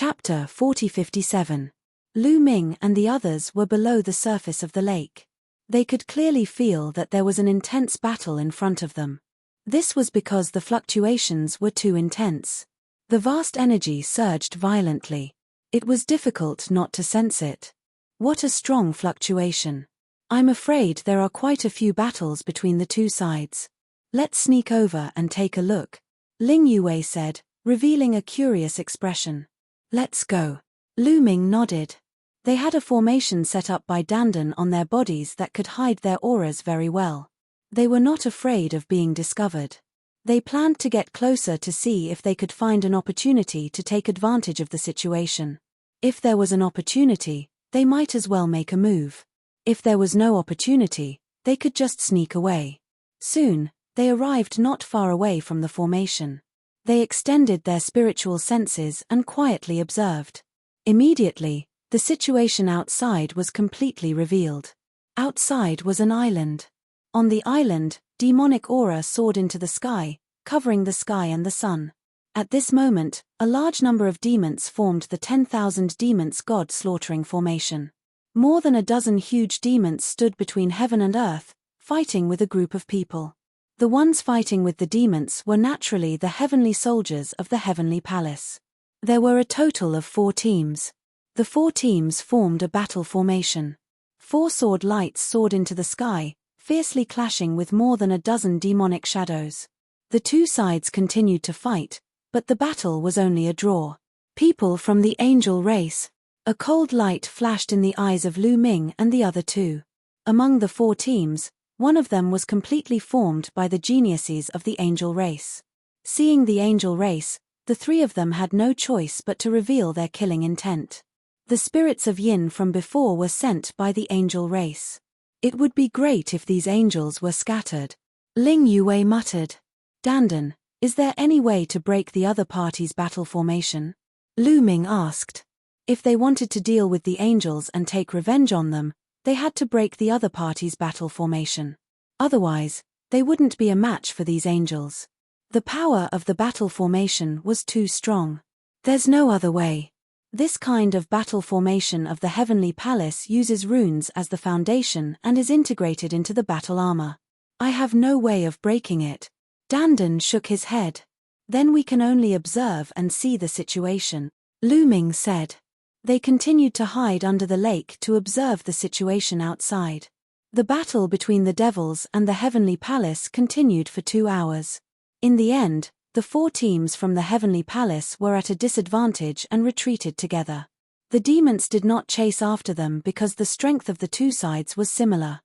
Chapter 4057. Lu Ming and the others were below the surface of the lake. They could clearly feel that there was an intense battle in front of them. This was because the fluctuations were too intense. The vast energy surged violently. It was difficult not to sense it. What a strong fluctuation. I'm afraid there are quite a few battles between the two sides. Let's sneak over and take a look, Ling Yue said, revealing a curious expression. Let's go. Lu Ming nodded. They had a formation set up by Dandan on their bodies that could hide their auras very well. They were not afraid of being discovered. They planned to get closer to see if they could find an opportunity to take advantage of the situation. If there was an opportunity, they might as well make a move. If there was no opportunity, they could just sneak away. Soon, they arrived not far away from the formation. They extended their spiritual senses and quietly observed. Immediately, the situation outside was completely revealed. Outside was an island. On the island, demonic aura soared into the sky, covering the sky and the sun. At this moment, a large number of demons formed the 10,000 demons god slaughtering formation. More than a dozen huge demons stood between heaven and earth, fighting with a group of people. The ones fighting with the demons were naturally the heavenly soldiers of the heavenly palace. There were a total of 4 teams. The 4 teams formed a battle formation. 4 sword lights soared into the sky, fiercely clashing with more than a dozen demonic shadows. The 2 sides continued to fight, but the battle was only a draw. People from the angel race. A cold light flashed in the eyes of Lu Ming and the other 2. Among the 4 teams, one of them was completely formed by the geniuses of the angel race. Seeing the angel race, the 3 of them had no choice but to reveal their killing intent. The spirits of Yin from before were sent by the angel race. It would be great if these angels were scattered. Ling Yue muttered. Dandan, is there any way to break the other party's battle formation? Lu Ming asked. If they wanted to deal with the angels and take revenge on them, they had to break the other party's battle formation. Otherwise, they wouldn't be a match for these angels. The power of the battle formation was too strong. There's no other way. This kind of battle formation of the Heavenly Palace uses runes as the foundation and is integrated into the battle armor. I have no way of breaking it. Dandan shook his head. Then we can only observe and see the situation, Lu Ming said. They continued to hide under the lake to observe the situation outside. The battle between the devils and the Heavenly Palace continued for 2 hours. In the end, the 4 teams from the Heavenly Palace were at a disadvantage and retreated together. The demons did not chase after them because the strength of the 2 sides was similar.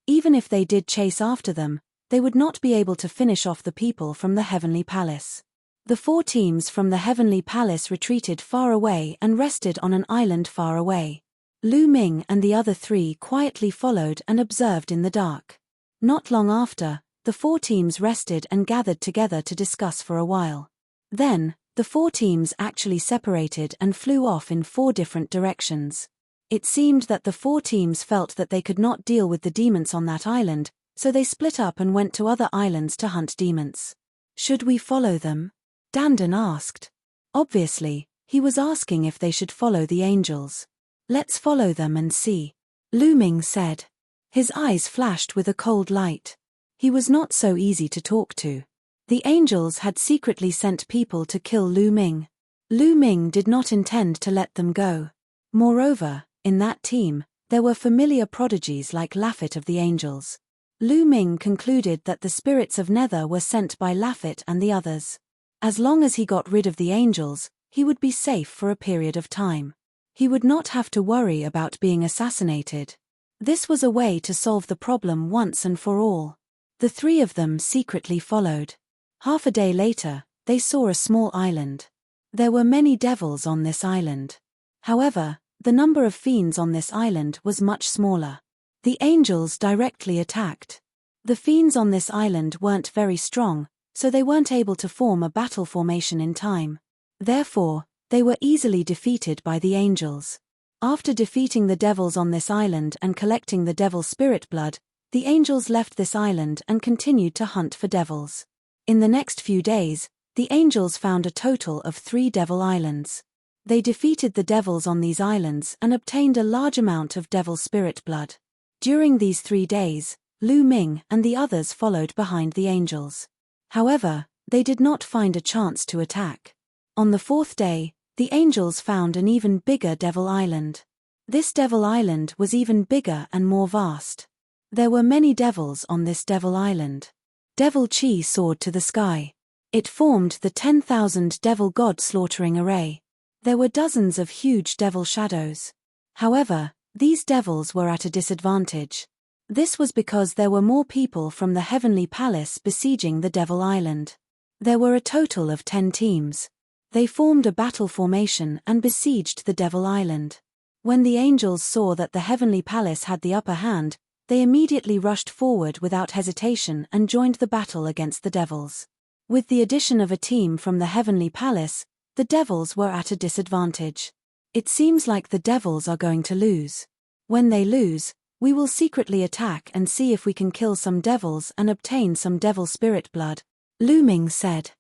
Even if they did chase after them, they would not be able to finish off the people from the Heavenly Palace. The 4 teams from the Heavenly Palace retreated far away and rested on an island far away. Lu Ming and the other 3 quietly followed and observed in the dark. Not long after, the 4 teams rested and gathered together to discuss for a while. Then, the 4 teams actually separated and flew off in 4 different directions. It seemed that the 4 teams felt that they could not deal with the demons on that island, so they split up and went to other islands to hunt demons. Should we follow them? Dandan asked. Obviously, he was asking if they should follow the angels. Let's follow them and see, Lu Ming said. His eyes flashed with a cold light. He was not so easy to talk to. The angels had secretly sent people to kill Lu Ming. Lu Ming did not intend to let them go. Moreover, in that team, there were familiar prodigies like Laffit of the angels. Lu Ming concluded that the spirits of Nether were sent by Laffit and the others. As long as he got rid of the angels, he would be safe for a period of time. He would not have to worry about being assassinated. This was a way to solve the problem once and for all. The 3 of them secretly followed. Half a day later, they saw a small island. There were many devils on this island. However, the number of fiends on this island was much smaller. The angels directly attacked. The fiends on this island weren't very strong, so they weren't able to form a battle formation in time. Therefore, they were easily defeated by the angels. After defeating the devils on this island and collecting the devil spirit blood, the angels left this island and continued to hunt for devils. In the next few days, the angels found a total of 3 devil islands. They defeated the devils on these islands and obtained a large amount of devil spirit blood. During these 3 days, Lu Ming and the others followed behind the angels. However, they did not find a chance to attack. On the 4th day, the angels found an even bigger devil island. This devil island was even bigger and more vast. There were many devils on this devil island. Devil Chi soared to the sky. It formed the 10,000 devil god slaughtering array. There were dozens of huge devil shadows. However, these devils were at a disadvantage. This was because there were more people from the heavenly palace besieging the devil island. There were a total of 10 teams. They formed a battle formation and besieged the devil island. When the angels saw that the heavenly palace had the upper hand, they immediately rushed forward without hesitation and joined the battle against the devils. With the addition of a team from the heavenly palace, the devils were at a disadvantage. It seems like the devils are going to lose. When they lose, we will secretly attack and see if we can kill some devils and obtain some devil spirit blood, Lu Ming said.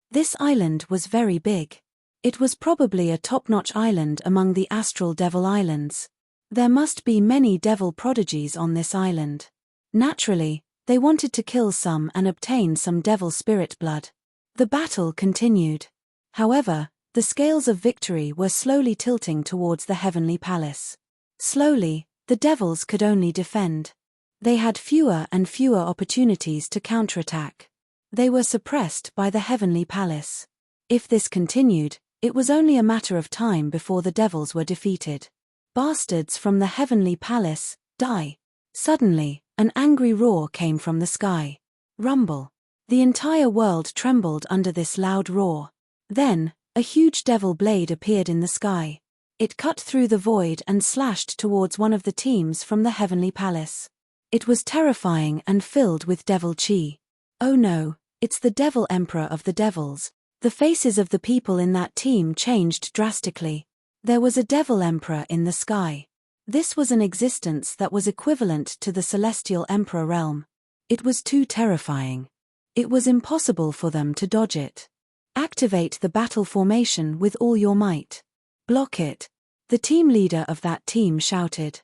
This island was very big. It was probably a top-notch island among the astral devil islands. There must be many devil prodigies on this island. Naturally, they wanted to kill some and obtain some devil spirit blood. The battle continued. However, the scales of victory were slowly tilting towards the heavenly palace. Slowly, the devils could only defend. They had fewer and fewer opportunities to counterattack. They were suppressed by the heavenly palace. If this continued, it was only a matter of time before the devils were defeated. Bastards from the heavenly palace, die. Suddenly, an angry roar came from the sky. Rumble. The entire world trembled under this loud roar. Then, a huge devil blade appeared in the sky. It cut through the void and slashed towards one of the teams from the heavenly palace. It was terrifying and filled with devil chi. Oh no, it's the devil emperor of the devils. The faces of the people in that team changed drastically. There was a devil emperor in the sky. This was an existence that was equivalent to the celestial emperor realm. It was too terrifying. It was impossible for them to dodge it. Activate the battle formation with all your might. Block it. The team leader of that team shouted.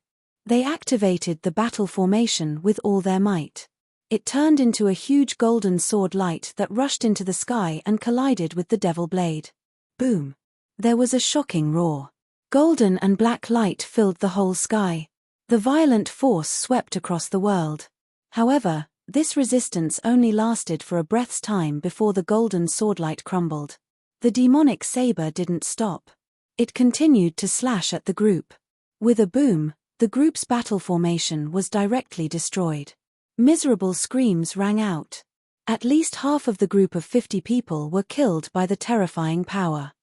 They activated the battle formation with all their might. It turned into a huge golden sword light that rushed into the sky and collided with the devil blade. Boom! There was a shocking roar. Golden and black light filled the whole sky. The violent force swept across the world. However, this resistance only lasted for a breath's time before the golden swordlight crumbled. The demonic saber didn't stop. It continued to slash at the group. With a boom, the group's battle formation was directly destroyed. Miserable screams rang out. At least half of the group of 50 people were killed by the terrifying power.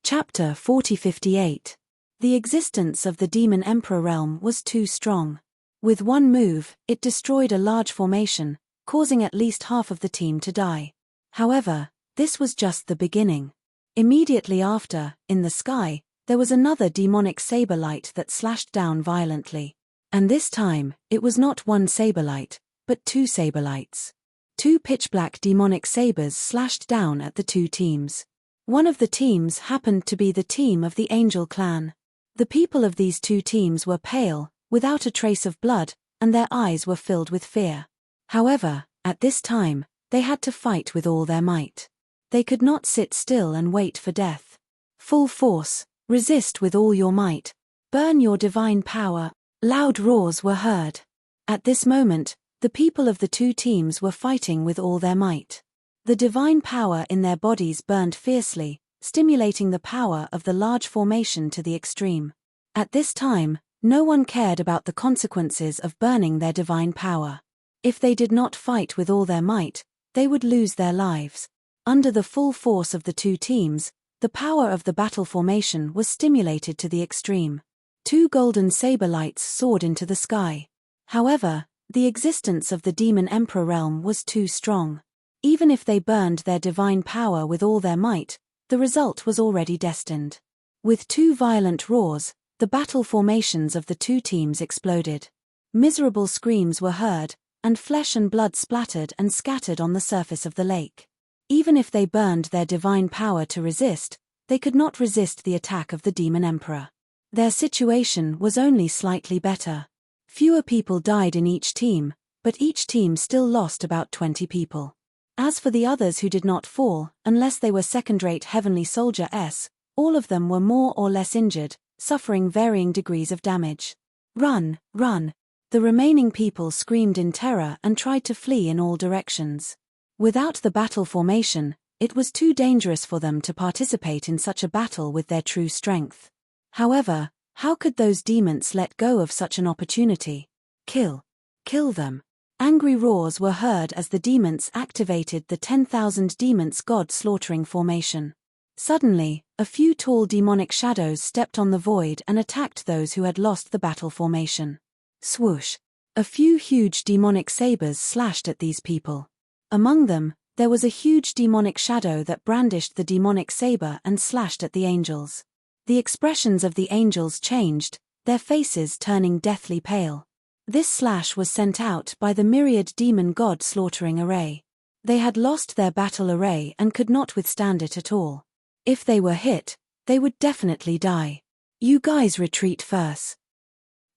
Chapter 4058. The existence of the Demon Emperor realm was too strong. With one move, it destroyed a large formation, causing at least half of the team to die. However, this was just the beginning. Immediately after, in the sky, there was another demonic saber light that slashed down violently. And this time, it was not one saber light, but 2 saber lights. 2 pitch-black demonic sabers slashed down at the 2 teams. One of the teams happened to be the team of the Angel clan. The people of these 2 teams were pale, without a trace of blood, and their eyes were filled with fear. However, at this time, they had to fight with all their might. They could not sit still and wait for death. Full force, resist with all your might, burn your divine power. Loud roars were heard. At this moment, the people of the 2 teams were fighting with all their might. The divine power in their bodies burned fiercely, stimulating the power of the large formation to the extreme. At this time, no one cared about the consequences of burning their divine power. If they did not fight with all their might, they would lose their lives. Under the full force of the 2 teams, the power of the battle formation was stimulated to the extreme. 2 golden saber lights soared into the sky. However, the existence of the Demon Emperor realm was too strong. Even if they burned their divine power with all their might, the result was already destined. With 2 violent roars, the battle formations of the 2 teams exploded. Miserable screams were heard, and flesh and blood splattered and scattered on the surface of the lake. Even if they burned their divine power to resist, they could not resist the attack of the demon emperor. Their situation was only slightly better. Fewer people died in each team, but each team still lost about 20 people. As for the others who did not fall, unless they were second-rate heavenly soldiers, all of them were more or less injured, suffering varying degrees of damage. "Run, run!" The remaining people screamed in terror and tried to flee in all directions. Without the battle formation, it was too dangerous for them to participate in such a battle with their true strength. However, how could those demons let go of such an opportunity? Kill them. Angry roars were heard as the demons activated the 10,000 demons god-slaughtering formation. Suddenly, a few tall demonic shadows stepped on the void and attacked those who had lost the battle formation. Swoosh! A few huge demonic sabers slashed at these people. Among them, there was a huge demonic shadow that brandished the demonic saber and slashed at the angels. The expressions of the angels changed, their faces turning deathly pale. This slash was sent out by the myriad demon god slaughtering array. They had lost their battle array and could not withstand it at all. If they were hit, they would definitely die. "You guys retreat first."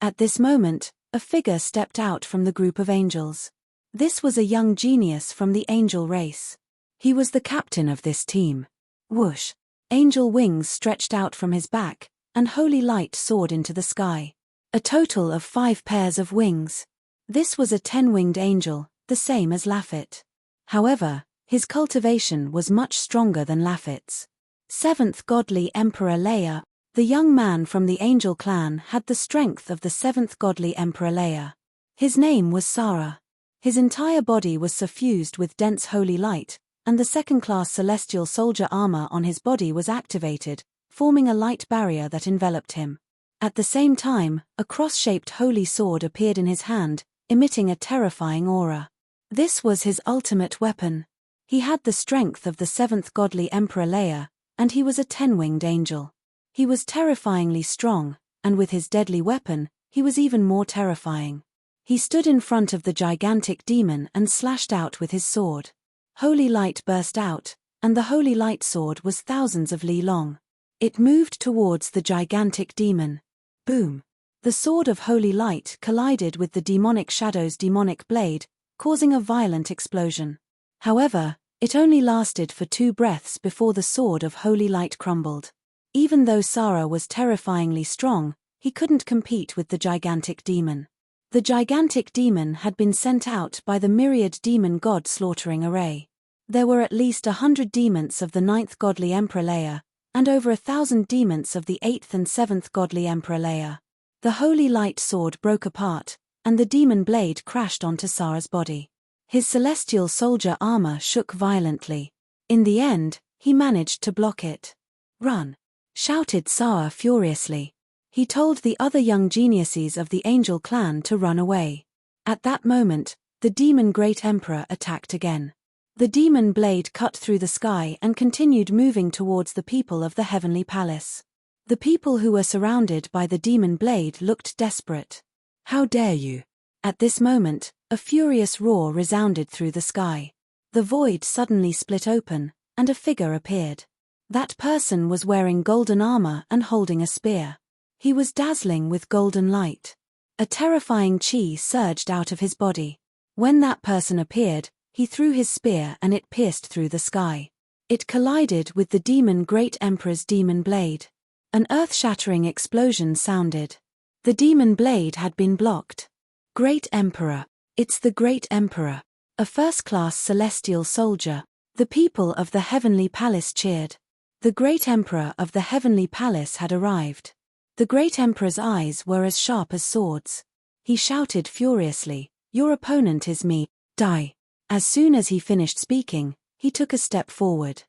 At this moment, a figure stepped out from the group of angels. This was a young genius from the angel race. He was the captain of this team. Whoosh! Angel wings stretched out from his back, and holy light soared into the sky. A total of 5 pairs of wings. This was a 10-winged angel, the same as Laphit. However, his cultivation was much stronger than Laphit's. 7th Godly Emperor Leia. The young man from the angel clan had the strength of the 7th Godly Emperor Leia. His name was Sara. His entire body was suffused with dense holy light, and the second-class celestial soldier armor on his body was activated, forming a light barrier that enveloped him. At the same time, a cross-shaped holy sword appeared in his hand, emitting a terrifying aura. This was his ultimate weapon. He had the strength of the 7th Godly Emperor Leia, and he was a 10-winged angel. He was terrifyingly strong, and with his deadly weapon, he was even more terrifying. He stood in front of the gigantic demon and slashed out with his sword. Holy light burst out, and the holy light sword was thousands of li long. It moved towards the gigantic demon. Boom! The sword of holy light collided with the demonic shadow's demonic blade, causing a violent explosion. However, it only lasted for 2 breaths before the sword of holy light crumbled. Even though Sara was terrifyingly strong, he couldn't compete with the gigantic demon. The gigantic demon had been sent out by the myriad demon god slaughtering array. There were at least 100 demons of the 9th Godly Emperor Leia, and over 1,000 demons of the 8th and 7th Godly Emperor Leia. The holy light sword broke apart, and the demon blade crashed onto Sara's body. His celestial soldier armor shook violently. In the end, he managed to block it. "Run!" shouted Sara furiously. He told the other young geniuses of the angel clan to run away. At that moment, the demon Great Emperor attacked again. The demon blade cut through the sky and continued moving towards the people of the heavenly palace. The people who were surrounded by the demon blade looked desperate. "How dare you!" At this moment, a furious roar resounded through the sky. The void suddenly split open, and a figure appeared. That person was wearing golden armor and holding a spear. He was dazzling with golden light. A terrifying chi surged out of his body. When that person appeared, he threw his spear and it pierced through the sky. It collided with the demon Great Emperor's demon blade. An earth-shattering explosion sounded. The demon blade had been blocked. "Great Emperor! It's the Great Emperor!" A first-class celestial soldier. The people of the heavenly palace cheered. The Great Emperor of the heavenly palace had arrived. The Great Emperor's eyes were as sharp as swords. He shouted furiously, "Your opponent is me, die!" As soon as he finished speaking, he took a step forward.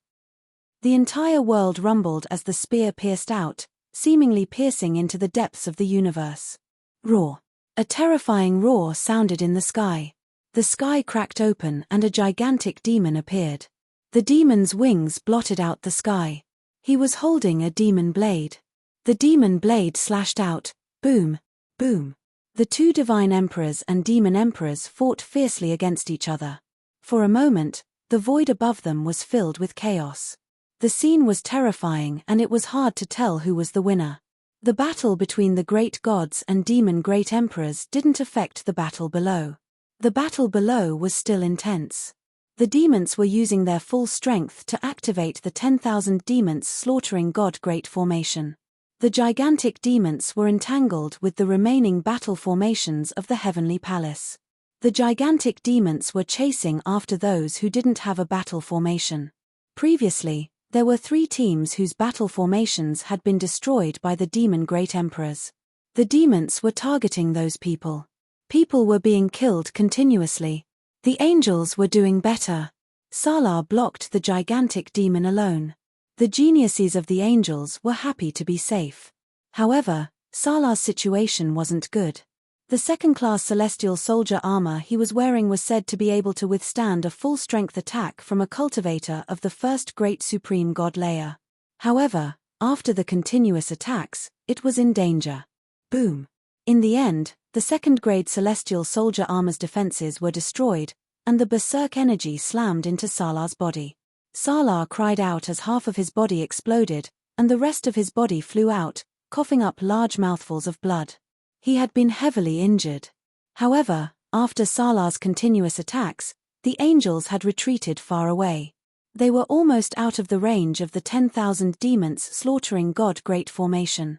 The entire world rumbled as the spear pierced out, seemingly piercing into the depths of the universe. Roar! A terrifying roar sounded in the sky. The sky cracked open and a gigantic demon appeared. The demon's wings blotted out the sky. He was holding a demon blade. The demon blade slashed out, boom, boom. The 2 divine emperors and demon emperors fought fiercely against each other. For a moment, the void above them was filled with chaos. The scene was terrifying and it was hard to tell who was the winner. The battle between the great gods and demon great emperors didn't affect the battle below. The battle below was still intense. The demons were using their full strength to activate the 10,000 demons slaughtering god great formation. The gigantic demons were entangled with the remaining battle formations of the heavenly palace. The gigantic demons were chasing after those who didn't have a battle formation. Previously, there were 3 teams whose battle formations had been destroyed by the demon great emperors. The demons were targeting those people. People were being killed continuously. The angels were doing better. Salar blocked the gigantic demon alone. The geniuses of the angels were happy to be safe. However, Salar's situation wasn't good. The second-class celestial soldier armor he was wearing was said to be able to withstand a full-strength attack from a cultivator of the first great supreme god layer. However, after the continuous attacks, it was in danger. Boom. In the end, the second-grade celestial soldier armor's defenses were destroyed, and the berserk energy slammed into Salar's body. Salar cried out as half of his body exploded, and the rest of his body flew out, coughing up large mouthfuls of blood. He had been heavily injured. However, after Salar's continuous attacks, the angels had retreated far away. They were almost out of the range of the 10,000 demons slaughtering god great formation.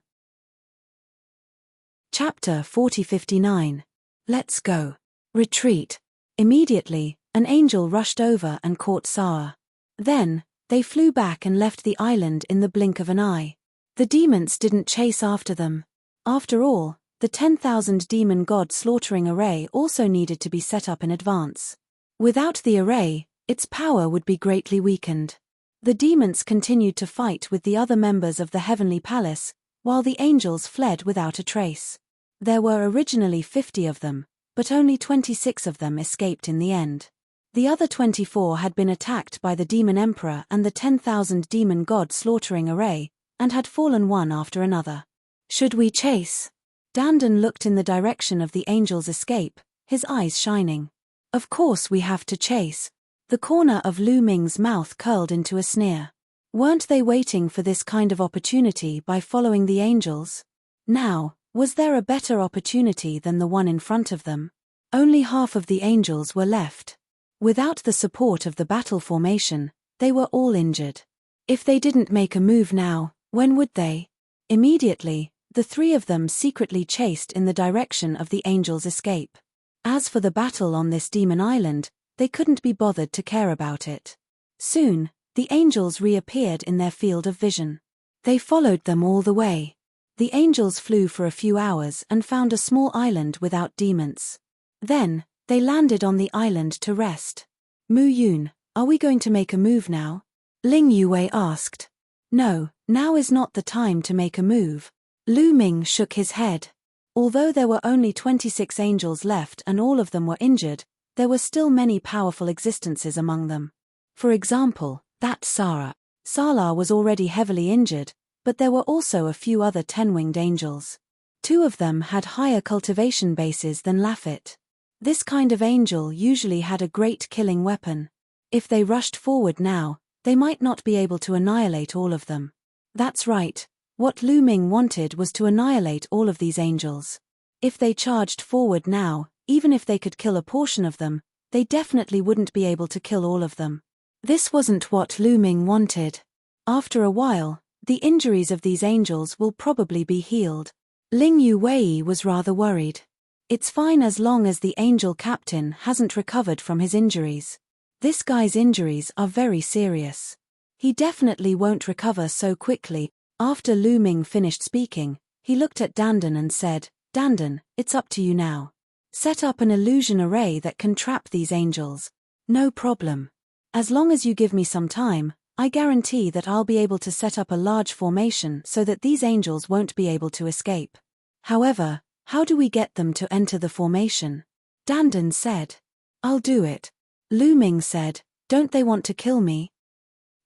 Chapter 40:59. Let's go. Retreat. Immediately, an angel rushed over and caught Saar. Then, they flew back and left the island in the blink of an eye. The demons didn't chase after them. After all, the 10,000 demon god slaughtering array also needed to be set up in advance. Without the array, its power would be greatly weakened. The demons continued to fight with the other members of the heavenly palace, while the angels fled without a trace. There were originally 50 of them, but only 26 of them escaped in the end. The other 24 had been attacked by the demon emperor and the 10,000 demon god slaughtering array, and had fallen one after another. Should we chase? Dandan looked in the direction of the angel's escape, his eyes shining. Of course we have to chase. The corner of Lu Ming's mouth curled into a sneer. Weren't they waiting for this kind of opportunity by following the angels? Now, was there a better opportunity than the one in front of them? Only half of the angels were left. Without the support of the battle formation, they were all injured. If they didn't make a move now, when would they? Immediately, the 3 of them secretly chased in the direction of the angels' escape. As for the battle on this demon island, they couldn't be bothered to care about it. Soon, the angels reappeared in their field of vision. They followed them all the way. The angels flew for a few hours and found a small island without demons. Then, they landed on the island to rest. Mu Yun, are we going to make a move now? Ling Yue asked. No, now is not the time to make a move. Lu Ming shook his head. Although there were only 26 angels left and all of them were injured, there were still many powerful existences among them. For example, that Salar was already heavily injured, but there were also a few other 10-winged angels. 2 of them had higher cultivation bases than Laffit. This kind of angel usually had a great killing weapon. If they rushed forward now, they might not be able to annihilate all of them. That's right. What Lu Ming wanted was to annihilate all of these angels. If they charged forward now, even if they could kill a portion of them, they definitely wouldn't be able to kill all of them. This wasn't what Lu Ming wanted. After a while, the injuries of these angels will probably be healed. Ling Yuwei was rather worried. It's fine as long as the angel captain hasn't recovered from his injuries. This guy's injuries are very serious. He definitely won't recover so quickly. After Lu Ming finished speaking, he looked at Dandan and said, Dandan, it's up to you now. Set up an illusion array that can trap these angels. No problem. As long as you give me some time, I guarantee that I'll be able to set up a large formation so that these angels won't be able to escape. However, how do we get them to enter the formation? Dandan said. I'll do it. Lu Ming said, don't they want to kill me?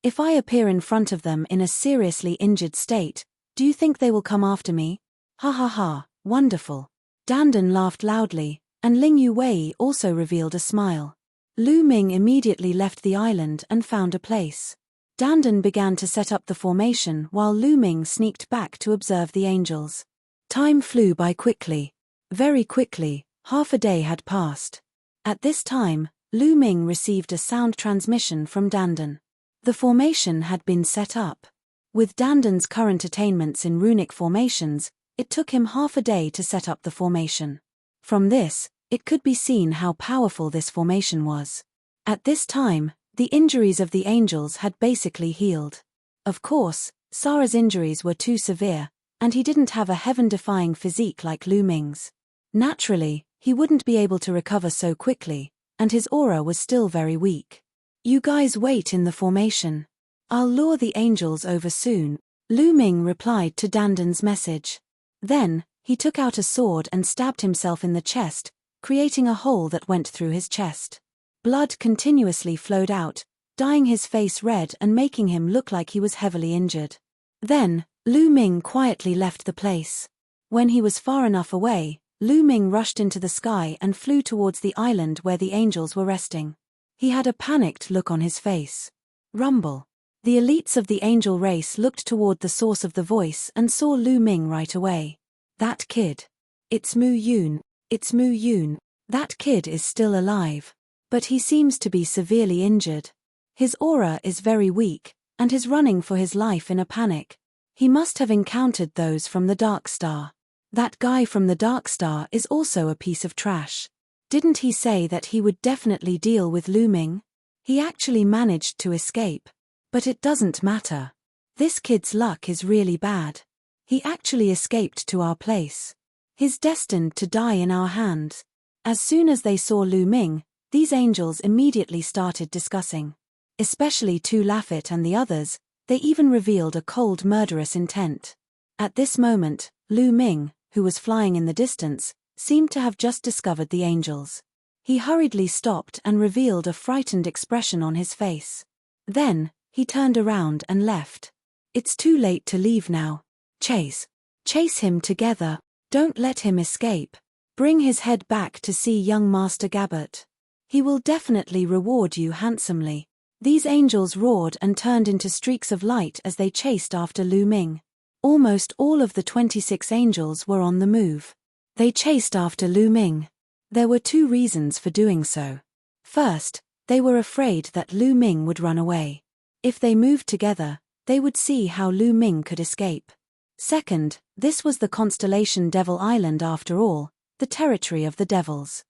If I appear in front of them in a seriously injured state, do you think they will come after me? Ha ha ha, wonderful. Dandan laughed loudly, and Ling Yuwei also revealed a smile. Lu Ming immediately left the island and found a place. Dandan began to set up the formation while Lu Ming sneaked back to observe the angels. Time flew by quickly. Very quickly, half a day had passed. At this time, Lu Ming received a sound transmission from Dandan. The formation had been set up. With Dandan's current attainments in runic formations, it took him half a day to set up the formation. From this, it could be seen how powerful this formation was. At this time, the injuries of the angels had basically healed. Of course, Sarah's injuries were too severe, and he didn't have a heaven-defying physique like Lu Ming's. Naturally, he wouldn't be able to recover so quickly, and his aura was still very weak. You guys wait in the formation. I'll lure the angels over soon, Lu Ming replied to Dandan's message. Then, he took out a sword and stabbed himself in the chest, creating a hole that went through his chest. Blood continuously flowed out, dyeing his face red and making him look like he was heavily injured. Then, Lu Ming quietly left the place. When he was far enough away, Lu Ming rushed into the sky and flew towards the island where the angels were resting. He had a panicked look on his face. Rumble. The elites of the angel race looked toward the source of the voice and saw Lu Ming right away. That kid. It's Mu Yun. It's Mu Yun. That kid is still alive. But he seems to be severely injured. His aura is very weak, and is running for his life in a panic. He must have encountered those from the Dark Star. That guy from the Dark Star is also a piece of trash. Didn't he say that he would definitely deal with Lu Ming? He actually managed to escape. But it doesn't matter. This kid's luck is really bad. He actually escaped to our place. He's destined to die in our hands. As soon as they saw Lu Ming, these angels immediately started discussing. Especially Tu Lafit and the others, they even revealed a cold murderous intent. At this moment, Lu Ming, who was flying in the distance, seemed to have just discovered the angels. He hurriedly stopped and revealed a frightened expression on his face. Then, he turned around and left. It's too late to leave now. Chase. Chase him together. Don't let him escape. Bring his head back to see young Master Gabbert. He will definitely reward you handsomely. These angels roared and turned into streaks of light as they chased after Lu Ming. Almost all of the 26 angels were on the move. They chased after Lu Ming. There were two reasons for doing so. First, they were afraid that Lu Ming would run away. If they moved together, they would see how Lu Ming could escape. Second, this was the constellation Devil Island after all, the territory of the devils.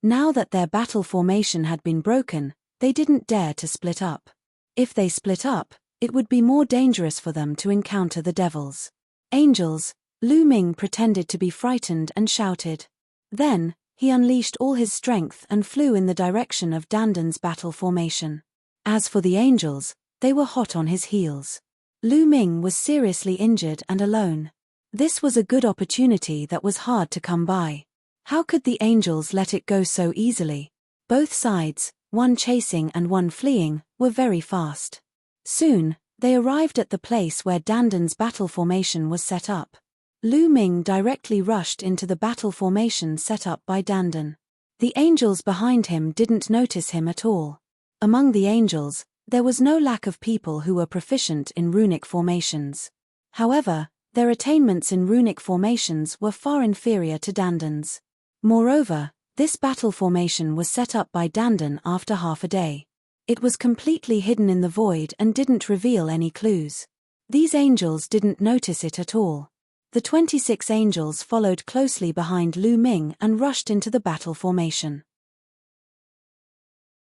Now that their battle formation had been broken, they didn't dare to split up. If they split up, it would be more dangerous for them to encounter the devils. Angels. Lu Ming pretended to be frightened and shouted. Then, he unleashed all his strength and flew in the direction of Dandan's battle formation. As for the angels, they were hot on his heels. Lu Ming was seriously injured and alone. This was a good opportunity that was hard to come by. How could the angels let it go so easily? Both sides, one chasing and one fleeing, were very fast. Soon, they arrived at the place where Dandan's battle formation was set up. Lu Ming directly rushed into the battle formation set up by Dandan. The angels behind him didn't notice him at all. Among the angels, there was no lack of people who were proficient in runic formations. However, their attainments in runic formations were far inferior to Dandan's. Moreover, this battle formation was set up by Dandan after half a day. It was completely hidden in the void and didn't reveal any clues. These angels didn't notice it at all. The 26 angels followed closely behind Lu Ming and rushed into the battle formation.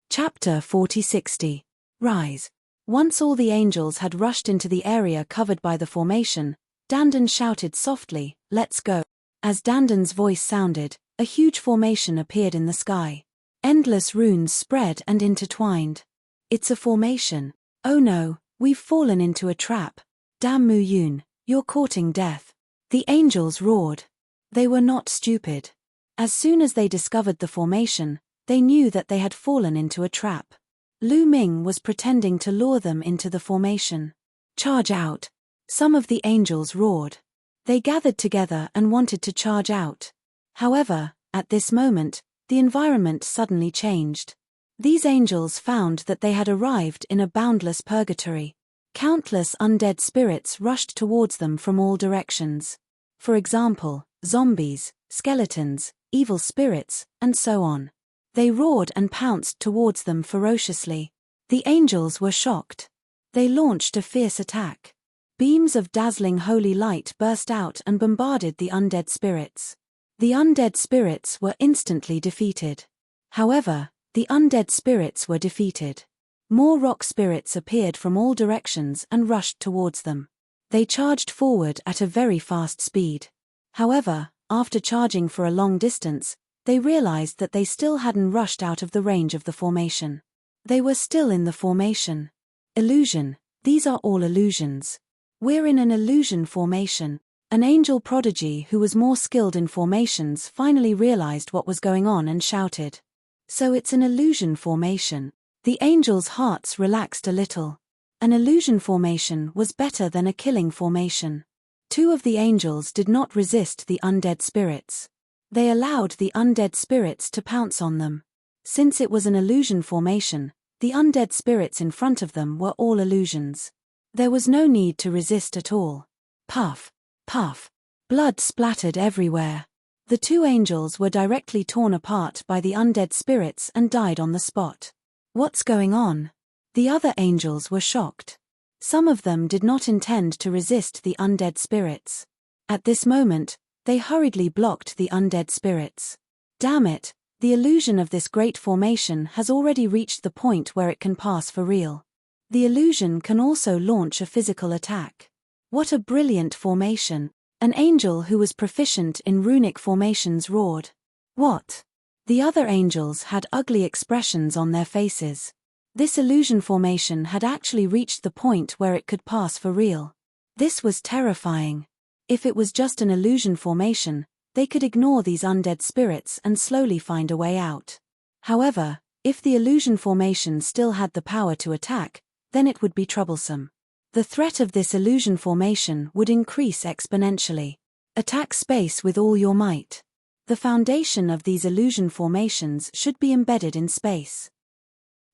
Chapter 4060. Rise. Once all the angels had rushed into the area covered by the formation, Dandan shouted softly, "Let's go." As Dandan's voice sounded, a huge formation appeared in the sky. Endless runes spread and intertwined. It's a formation. Oh no, we've fallen into a trap. Damn Mu Yun, you're courting death. The angels roared. They were not stupid. As soon as they discovered the formation, they knew that they had fallen into a trap. Lu Ming was pretending to lure them into the formation. Charge out. Some of the angels roared. They gathered together and wanted to charge out. However, at this moment, the environment suddenly changed. These angels found that they had arrived in a boundless purgatory. Countless undead spirits rushed towards them from all directions. For example, zombies, skeletons, evil spirits, and so on. They roared and pounced towards them ferociously. The angels were shocked. They launched a fierce attack. Beams of dazzling holy light burst out and bombarded the undead spirits. The undead spirits were instantly defeated. However, the undead spirits were defeated. More rock spirits appeared from all directions and rushed towards them. They charged forward at a very fast speed. However, after charging for a long distance, they realized that they still hadn't rushed out of the range of the formation. They were still in the formation. Illusion. These are all illusions. We're in an illusion formation. An angel prodigy who was more skilled in formations finally realized what was going on and shouted. So it's an illusion formation. The angels' hearts relaxed a little. An illusion formation was better than a killing formation. Two of the angels did not resist the undead spirits. They allowed the undead spirits to pounce on them. Since it was an illusion formation, the undead spirits in front of them were all illusions. There was no need to resist at all. Puff, puff. Blood splattered everywhere. The two angels were directly torn apart by the undead spirits and died on the spot. What's going on? The other angels were shocked. Some of them did not intend to resist the undead spirits. At this moment, they hurriedly blocked the undead spirits. Damn it, the illusion of this great formation has already reached the point where it can pass for real. The illusion can also launch a physical attack. What a brilliant formation! An angel who was proficient in runic formations roared. What? The other angels had ugly expressions on their faces. This illusion formation had actually reached the point where it could pass for real. This was terrifying. If it was just an illusion formation, they could ignore these undead spirits and slowly find a way out. However, if the illusion formation still had the power to attack, then it would be troublesome. The threat of this illusion formation would increase exponentially. Attack space with all your might. The foundation of these illusion formations should be embedded in space.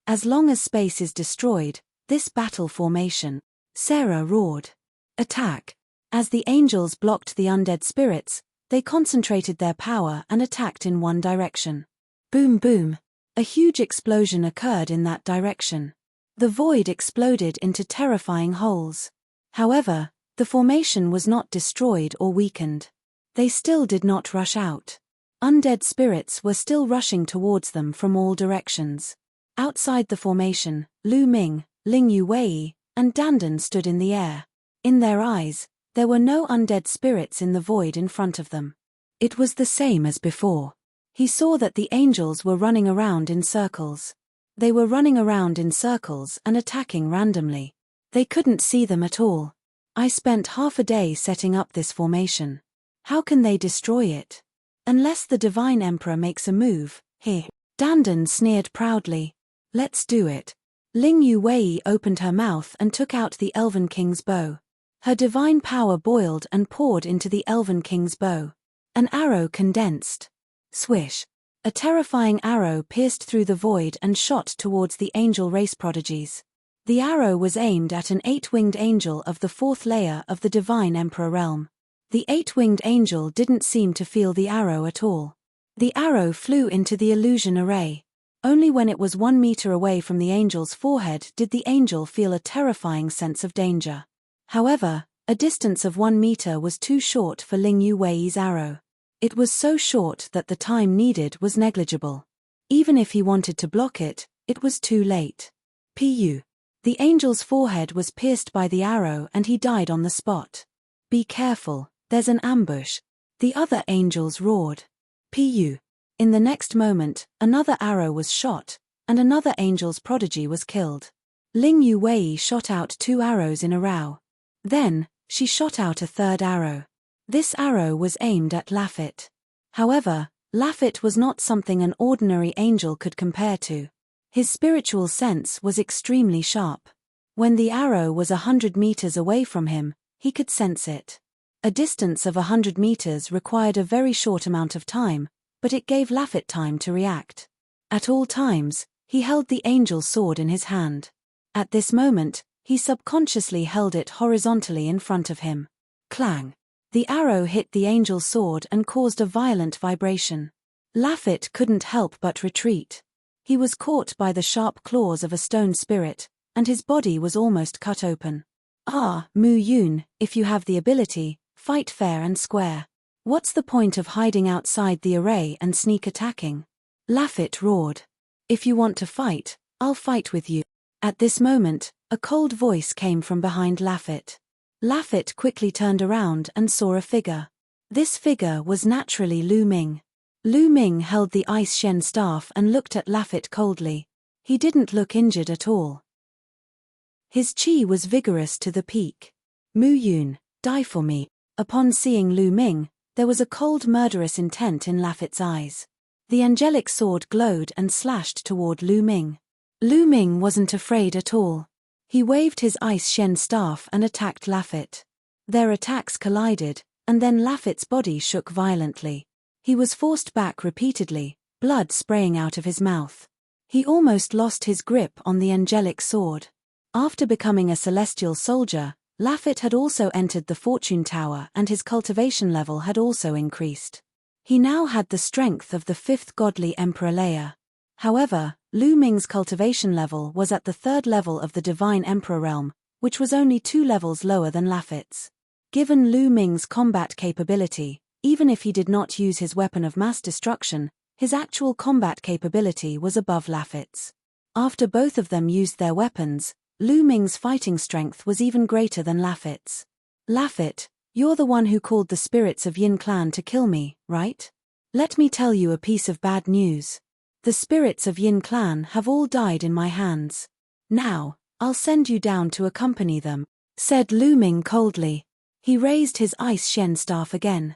As long as space is destroyed, this battle formation, Sarah roared. Attack. As the angels blocked the undead spirits, they concentrated their power and attacked in one direction. Boom boom. A huge explosion occurred in that direction. The void exploded into terrifying holes. However, the formation was not destroyed or weakened. They still did not rush out. Undead spirits were still rushing towards them from all directions. Outside the formation, Lu Ming, Ling Yu Wei, and Dandan stood in the air. In their eyes, there were no undead spirits in the void in front of them. It was the same as before. He saw that the angels were running around in circles. They were running around in circles and attacking randomly. They couldn't see them at all. I spent half a day setting up this formation. How can they destroy it? Unless the Divine Emperor makes a move, he. Dandan sneered proudly. Let's do it. Ling Yu Wei opened her mouth and took out the Elven King's bow. Her divine power boiled and poured into the Elven King's bow. An arrow condensed. Swish. A terrifying arrow pierced through the void and shot towards the angel race prodigies. The arrow was aimed at an 8-winged angel of the 4th layer of the Divine Emperor realm. The 8-winged angel didn't seem to feel the arrow at all. The arrow flew into the illusion array. Only when it was 1 meter away from the angel's forehead did the angel feel a terrifying sense of danger. However, a distance of 1 meter was too short for Ling Yu Wei's arrow. It was so short that the time needed was negligible. Even if he wanted to block it, it was too late. Pu. The angel's forehead was pierced by the arrow and he died on the spot. Be careful, there's an ambush. The other angels roared. Pu. In the next moment, another arrow was shot, and another angel's prodigy was killed. Ling Yu Wei shot out 2 arrows in a row. Then, she shot out a 3rd arrow. This arrow was aimed at Laffit. However, Laffit was not something an ordinary angel could compare to. His spiritual sense was extremely sharp. When the arrow was 100 meters away from him, he could sense it. A distance of 100 meters required a very short amount of time, but it gave Laffit time to react. At all times, He held the angel sword in his hand. At this moment, he subconsciously held it horizontally in front of him. Clang! The arrow hit the angel's sword and caused a violent vibration. Laffit couldn't help but retreat. He was caught by the sharp claws of a stone spirit, and his body was almost cut open. Ah, Mu Yun, if you have the ability, fight fair and square. What's the point of hiding outside the array and sneak attacking? Laffit roared. If you want to fight, I'll fight with you. At this moment, a cold voice came from behind Laffit. Laffit quickly turned around and saw a figure. This figure was naturally Lu Ming. Lu Ming held the ice shen staff and looked at Laffit coldly. He didn't look injured at all. His chi was vigorous to the peak. Mu Yun, die for me. Upon seeing Lu Ming, there was a cold murderous intent in Laffit's eyes. The angelic sword glowed and slashed toward Lu Ming. Lu Ming wasn't afraid at all. He waved his ice shen staff and attacked Laffit. Their attacks collided, and then Laffit's body shook violently. He was forced back repeatedly, blood spraying out of his mouth. He almost lost his grip on the angelic sword. After becoming a celestial soldier, Laffit had also entered the fortune tower and his cultivation level had also increased. He now had the strength of the fifth godly emperor layer. However, Lu Ming's cultivation level was at the third level of the divine emperor realm, which was only 2 levels lower than Laffit's. Given Lu Ming's combat capability, even if he did not use his weapon of mass destruction, his actual combat capability was above Laffit's. After both of them used their weapons, Lu Ming's fighting strength was even greater than Laffit's. Laffit, you're the one who called the spirits of Yin Clan to kill me, right? Let me tell you a piece of bad news. The spirits of Yin Clan have all died in my hands. Now, I'll send you down to accompany them, said Lu Ming coldly. He raised his ice shen staff again.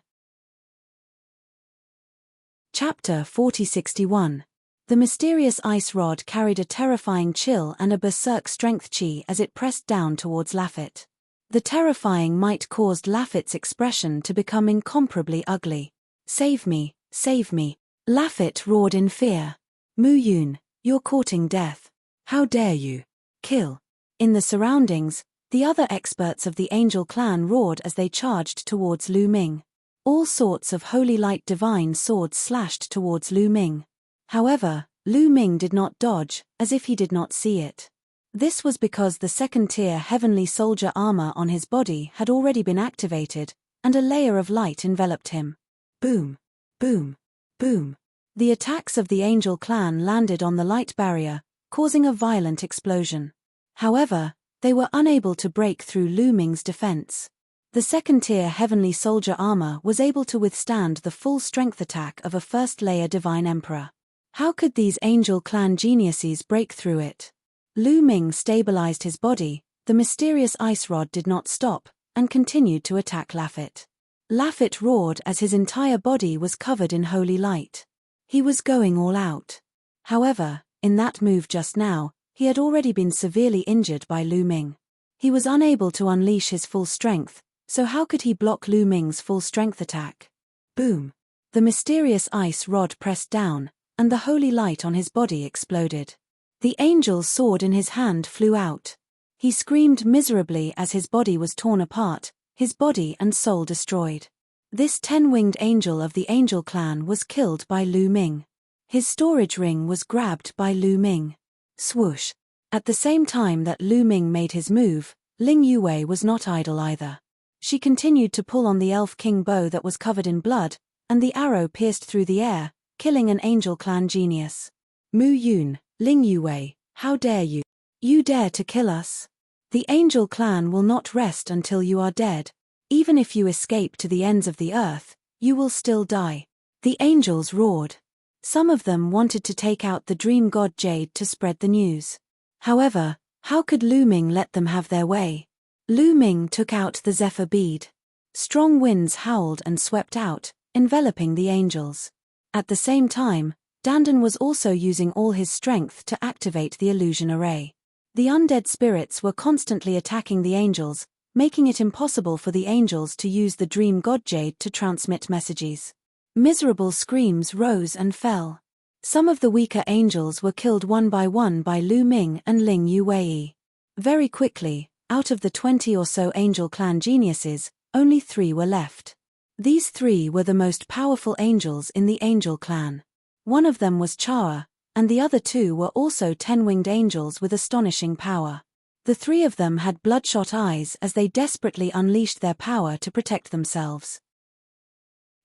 Chapter 4061. The mysterious ice rod carried a terrifying chill and a berserk strength chi as it pressed down towards Laffit. The terrifying might caused Laffit's expression to become incomparably ugly. Save me, save me. Laffit roared in fear. Mu Yun, you're courting death. How dare you? Kill. In the surroundings, the other experts of the Angel clan roared as they charged towards Lu Ming. All sorts of holy light divine swords slashed towards Lu Ming. However, Lu Ming did not dodge, as if he did not see it. This was because the second-tier heavenly soldier armor on his body had already been activated, and a layer of light enveloped him. Boom! Boom! Boom! The attacks of the Angel clan landed on the light barrier, causing a violent explosion. However, they were unable to break through Lu Ming's defense. The second-tier heavenly soldier armor was able to withstand the full strength attack of a first-layer divine emperor. How could these Angel clan geniuses break through it? Lu Ming stabilized his body, the mysterious ice rod did not stop, and continued to attack Laffit. Laffit roared as his entire body was covered in holy light. He was going all out. However, in that move just now, he had already been severely injured by Lu Ming. He was unable to unleash his full strength, so how could he block Lu Ming's full strength attack? Boom! The mysterious ice rod pressed down, and the holy light on his body exploded. The angel's sword in his hand flew out. He screamed miserably as his body was torn apart, his body and soul destroyed. This 10-winged angel of the Angel clan was killed by Lu Ming. His storage ring was grabbed by Lu Ming. Swoosh! At the same time that Lu Ming made his move, Ling Yue was not idle either. She continued to pull on the elf king bow that was covered in blood, and the arrow pierced through the air, killing an Angel clan genius. Mu Yun, Ling Yue, how dare you? You dare to kill us? The Angel clan will not rest until you are dead. Even if you escape to the ends of the earth, you will still die. The angels roared. Some of them wanted to take out the dream god Jade to spread the news. However, how could Lu Ming let them have their way? Lu Ming took out the zephyr bead. Strong winds howled and swept out, enveloping the angels. At the same time, Dandan was also using all his strength to activate the illusion array. The undead spirits were constantly attacking the angels, making it impossible for the angels to use the dream god Jade to transmit messages. Miserable screams rose and fell. Some of the weaker angels were killed one by Lu Ming and Ling Yuwei. Very quickly, out of the 20 or so angel clan geniuses, only 3 were left. These 3 were the most powerful angels in the angel clan. One of them was Chawa, and the other 2 were also 10-winged angels with astonishing power. The 3 of them had bloodshot eyes as they desperately unleashed their power to protect themselves.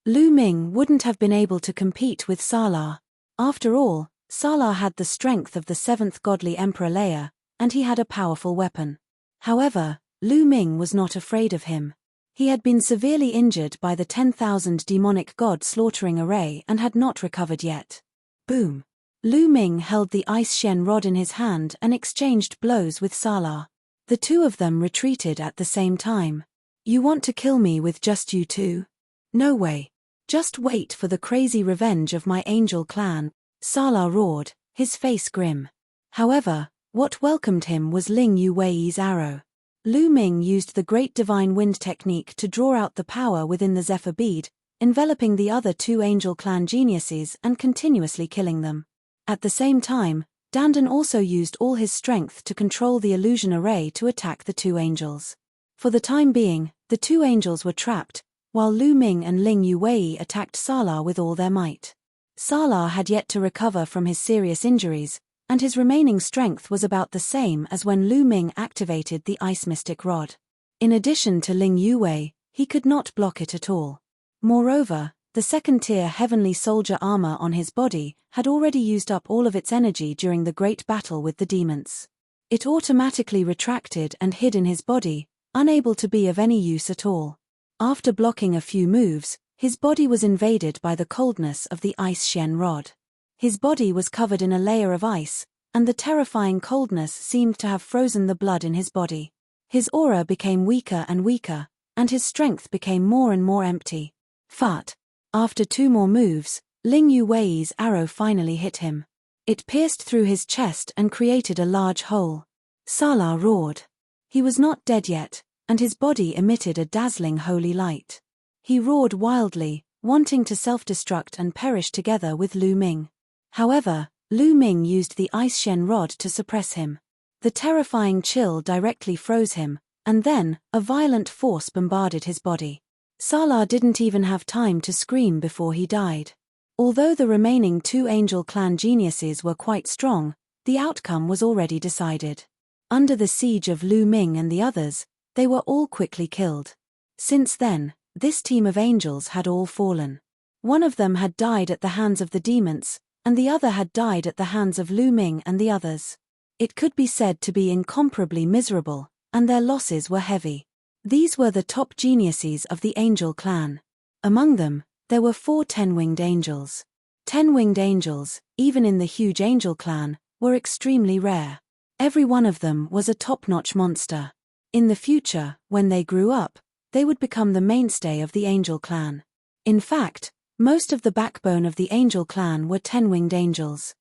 Lu Ming wouldn't have been able to compete with Salar. After all, Salar had the strength of the 7th godly emperor Leia, and he had a powerful weapon. However, Lu Ming was not afraid of him. He had been severely injured by the 10,000 demonic god slaughtering array and had not recovered yet. Boom! Lu Ming held the ice shen rod in his hand and exchanged blows with Salar. The 2 of them retreated at the same time. You want to kill me with just you 2? No way. Just wait for the crazy revenge of my angel clan, Salar roared, his face grim. However, what welcomed him was Ling Yuwei's arrow. Lu Ming used the Great Divine Wind technique to draw out the power within the Zephyr bead, enveloping the other 2 angel clan geniuses and continuously killing them. At the same time, Dandan also used all his strength to control the illusion array to attack the 2 angels. For the time being, the 2 angels were trapped, while Lu Ming and Ling Yuwei attacked Salar with all their might. Salar had yet to recover from his serious injuries, and his remaining strength was about the same as when Lu Ming activated the Ice Mystic Rod. In addition to Ling Yuwei, he could not block it at all. Moreover, the 2nd-tier Heavenly Soldier armor on his body had already used up all of its energy during the great battle with the demons. It automatically retracted and hid in his body, unable to be of any use at all. After blocking a few moves, his body was invaded by the coldness of the ice shen rod. His body was covered in a layer of ice, and the terrifying coldness seemed to have frozen the blood in his body. His aura became weaker and weaker, and his strength became more and more empty. Fart. After 2 more moves, Ling Yuwei's arrow finally hit him. It pierced through his chest and created a large hole. Salar roared. He was not dead yet, and his body emitted a dazzling holy light. He roared wildly, wanting to self-destruct and perish together with Lu Ming. However, Lu Ming used the ice shen rod to suppress him. The terrifying chill directly froze him, and then, a violent force bombarded his body. Salar didn't even have time to scream before he died. Although the remaining 2 angel clan geniuses were quite strong, the outcome was already decided. Under the siege of Lu Ming and the others, they were all quickly killed. Since then, this team of angels had all fallen. One of them had died at the hands of the demons, and the other had died at the hands of Lu Ming and the others. It could be said to be incomparably miserable, and their losses were heavy. These were the top geniuses of the angel clan. Among them, there were 4 10-winged angels. 10-winged angels, even in the huge angel clan, were extremely rare. Every one of them was a top-notch monster. In the future, when they grew up, they would become the mainstay of the angel clan. In fact, most of the backbone of the angel clan were 10-winged angels.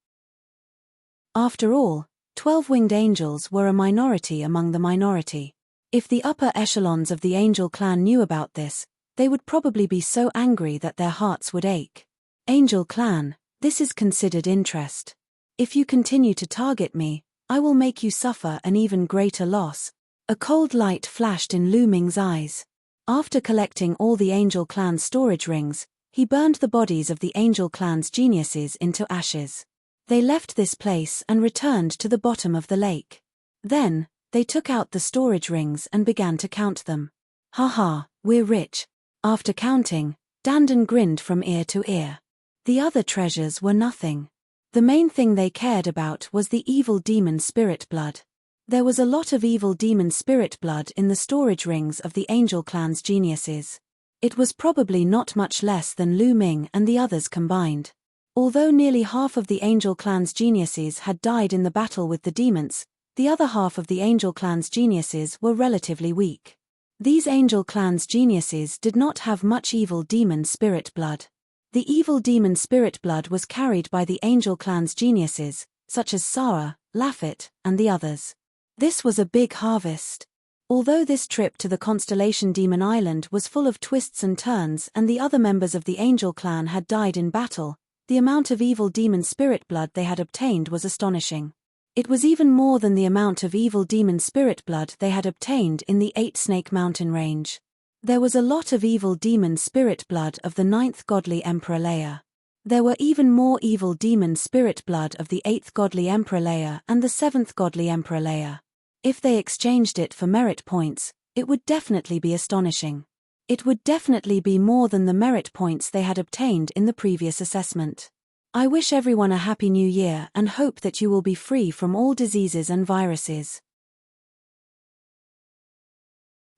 After all, 12-winged angels were a minority among the minority. If the upper echelons of the angel clan knew about this, they would probably be so angry that their hearts would ache. Angel clan, this is considered interest. If you continue to target me, I will make you suffer an even greater loss. A cold light flashed in Lu Ming's eyes. After collecting all the angel clan's storage rings, he burned the bodies of the angel clan's geniuses into ashes. They left this place and returned to the bottom of the lake. Then, they took out the storage rings and began to count them. Haha, we're rich. After counting, Dandan grinned from ear to ear. The other treasures were nothing. The main thing they cared about was the evil demon spirit blood. There was a lot of evil demon spirit blood in the storage rings of the angel clan's geniuses. It was probably not much less than Lu Ming and the others combined. Although nearly half of the angel clan's geniuses had died in the battle with the demons, the other half of the angel clan's geniuses were relatively weak. These angel clan's geniuses did not have much evil demon spirit blood. The evil demon spirit blood was carried by the angel clan's geniuses, such as Sarah, Laffit, and the others. This was a big harvest. Although this trip to the constellation Demon Island was full of twists and turns and the other members of the angel clan had died in battle, The amount of evil demon spirit blood they had obtained was astonishing. It was even more than the amount of evil demon spirit blood they had obtained in the 8 Snake Mountain range. There was a lot of evil demon spirit blood of the 9th godly emperor layer. There were even more evil demon spirit blood of the 8th godly emperor layer and the 7th godly emperor layer. If they exchanged it for merit points, it would definitely be astonishing. It would definitely be more than the merit points they had obtained in the previous assessment. I wish everyone a happy new year and hope that you will be free from all diseases and viruses.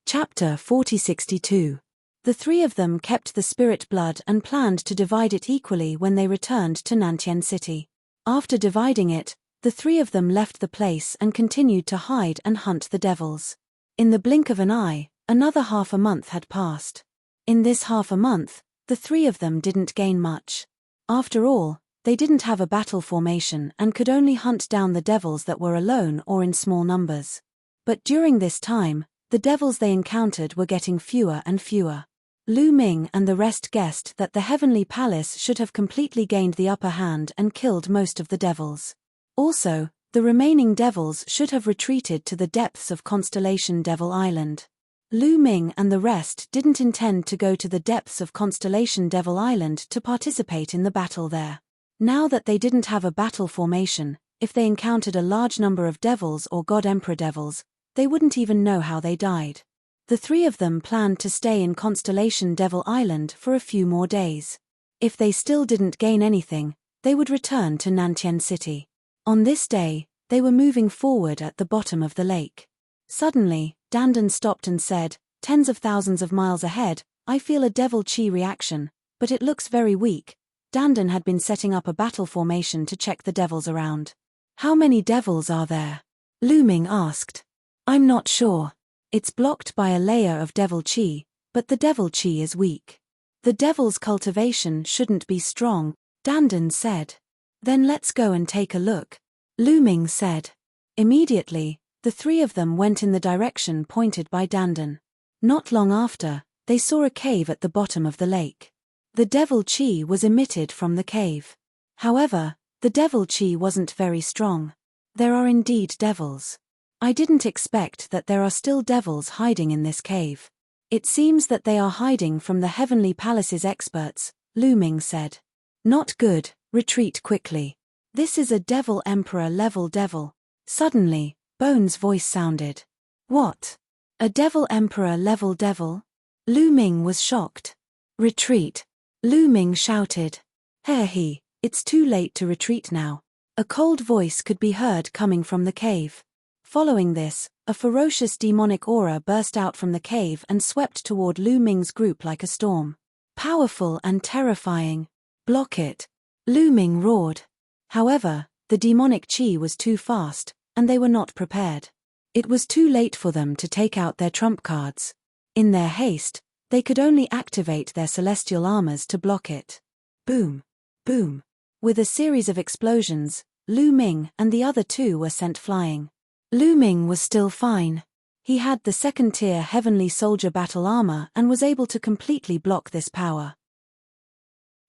Chapter 4062. The 3 of them kept the spirit blood and planned to divide it equally when they returned to Nantian City. After dividing it, the 3 of them left the place and continued to hide and hunt the devils. In the blink of an eye, another half a month had passed. In this half a month, the 3 of them didn't gain much. After all, they didn't have a battle formation and could only hunt down the devils that were alone or in small numbers. But during this time, the devils they encountered were getting fewer and fewer. Lu Ming and the rest guessed that the Heavenly Palace should have completely gained the upper hand and killed most of the devils. Also, the remaining devils should have retreated to the depths of Constellation Devil Island. Lu Ming and the rest didn't intend to go to the depths of Constellation Devil Island to participate in the battle there. Now that they didn't have a battle formation, if they encountered a large number of devils or God Emperor devils, they wouldn't even know how they died. The 3 of them planned to stay in Constellation Devil Island for a few more days. If they still didn't gain anything, they would return to Nantian City. On this day, they were moving forward at the bottom of the lake. Suddenly, Dandan stopped and said, "Tens of thousands of miles ahead, I feel a devil chi reaction, but it looks very weak." Dandan had been setting up a battle formation to check the devils around. "How many devils are there?" Lu Ming asked. "I'm not sure. It's blocked by a layer of devil chi, but the devil chi is weak. The devil's cultivation shouldn't be strong," Dandan said. "Then let's go and take a look," Lu Ming said. Immediately, the 3 of them went in the direction pointed by Dandan. Not long after, they saw a cave at the bottom of the lake. The devil chi was emitted from the cave. However, the devil chi wasn't very strong. There are indeed devils. I didn't expect that there are still devils hiding in this cave. It seems that they are hiding from the Heavenly Palace's experts, Lu Ming said. "Not good, retreat quickly. This is a Devil Emperor level devil." Suddenly, Bone's voice sounded. "What? A Devil Emperor level devil?" Lu Ming was shocked. "Retreat," Lu Ming shouted. "He, it's too late to retreat now." A cold voice could be heard coming from the cave. Following this, a ferocious demonic aura burst out from the cave and swept toward Lu Ming's group like a storm. Powerful and terrifying. "Block it," Lu Ming roared. However, the demonic chi was too fast, and they were not prepared. It was too late for them to take out their trump cards. In their haste, they could only activate their celestial armors to block it. Boom! Boom! With a series of explosions, Lu Ming and the other 2 were sent flying. Lu Ming was still fine. He had the 2nd-tier Heavenly Soldier battle armor and was able to completely block this power.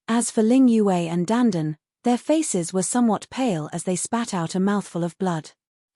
As for Ling Yue and Dandan, their faces were somewhat pale as they spat out a mouthful of blood.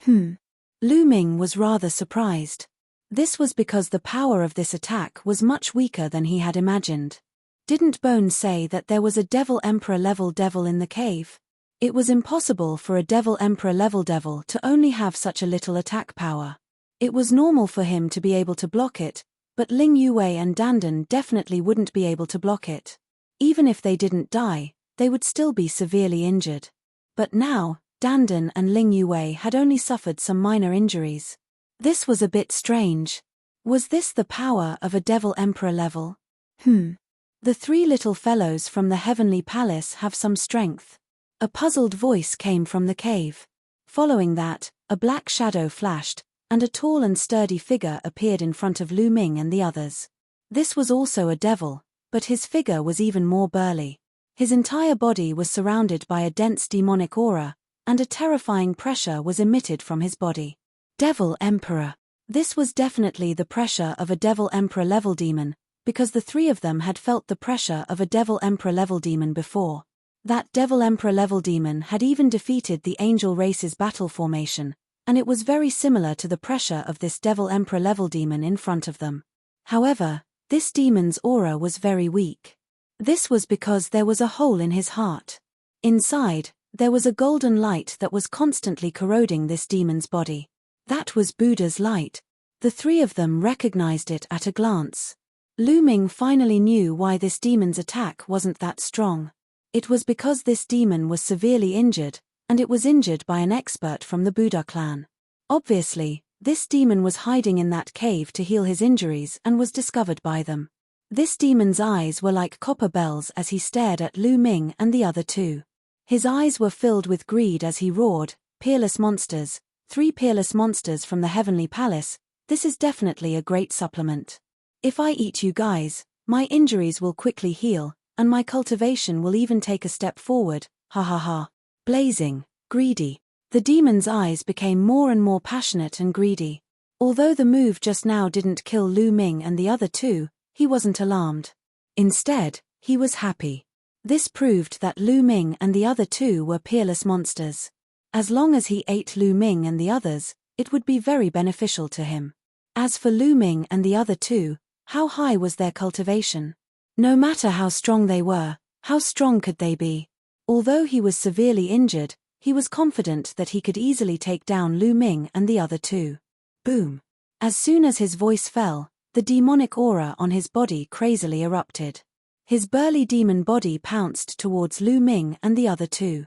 Lu Ming was rather surprised. This was because the power of this attack was much weaker than he had imagined. Didn't Bone say that there was a Devil Emperor level devil in the cave? It was impossible for a Devil Emperor level devil to only have such a little attack power. It was normal for him to be able to block it, but Ling Yue and Dandan definitely wouldn't be able to block it. Even if they didn't die, they would still be severely injured. But now, Dandan and Ling Yue had only suffered some minor injuries. This was a bit strange. Was this the power of a Devil Emperor level? The 3 little fellows from the Heavenly Palace have some strength. A puzzled voice came from the cave. Following that, a black shadow flashed, and a tall and sturdy figure appeared in front of Lu Ming and the others. This was also a devil, but his figure was even more burly. His entire body was surrounded by a dense demonic aura, and a terrifying pressure was emitted from his body. Devil Emperor. This was definitely the pressure of a Devil Emperor level demon, because the 3 of them had felt the pressure of a Devil Emperor level demon before. That Devil Emperor level demon had even defeated the Angel race's battle formation, and it was very similar to the pressure of this Devil Emperor level demon in front of them. However, this demon's aura was very weak. This was because there was a hole in his heart. Inside, there was a golden light that was constantly corroding this demon's body. That was Buddha's light. The three of them recognized it at a glance. Lu Ming finally knew why this demon's attack wasn't that strong. It was because this demon was severely injured, and it was injured by an expert from the Buddha clan. Obviously, this demon was hiding in that cave to heal his injuries and was discovered by them. This demon's eyes were like copper bells as he stared at Lu Ming and the other two. His eyes were filled with greed as he roared, "Peerless monsters, 3 peerless monsters from the Heavenly Palace, this is definitely a great supplement. If I eat you guys, my injuries will quickly heal, and my cultivation will even take a step forward, ha ha ha." Blazing, greedy. The demon's eyes became more and more passionate and greedy. Although the move just now didn't kill Lu Ming and the other two, he wasn't alarmed. Instead, he was happy. This proved that Lu Ming and the other two were peerless monsters. As long as he ate Lu Ming and the others, it would be very beneficial to him. As for Lu Ming and the other two, how high was their cultivation? No matter how strong they were, how strong could they be? Although he was severely injured, he was confident that he could easily take down Lu Ming and the other two. Boom. As soon as his voice fell, the demonic aura on his body crazily erupted. His burly demon body pounced towards Lu Ming and the other two.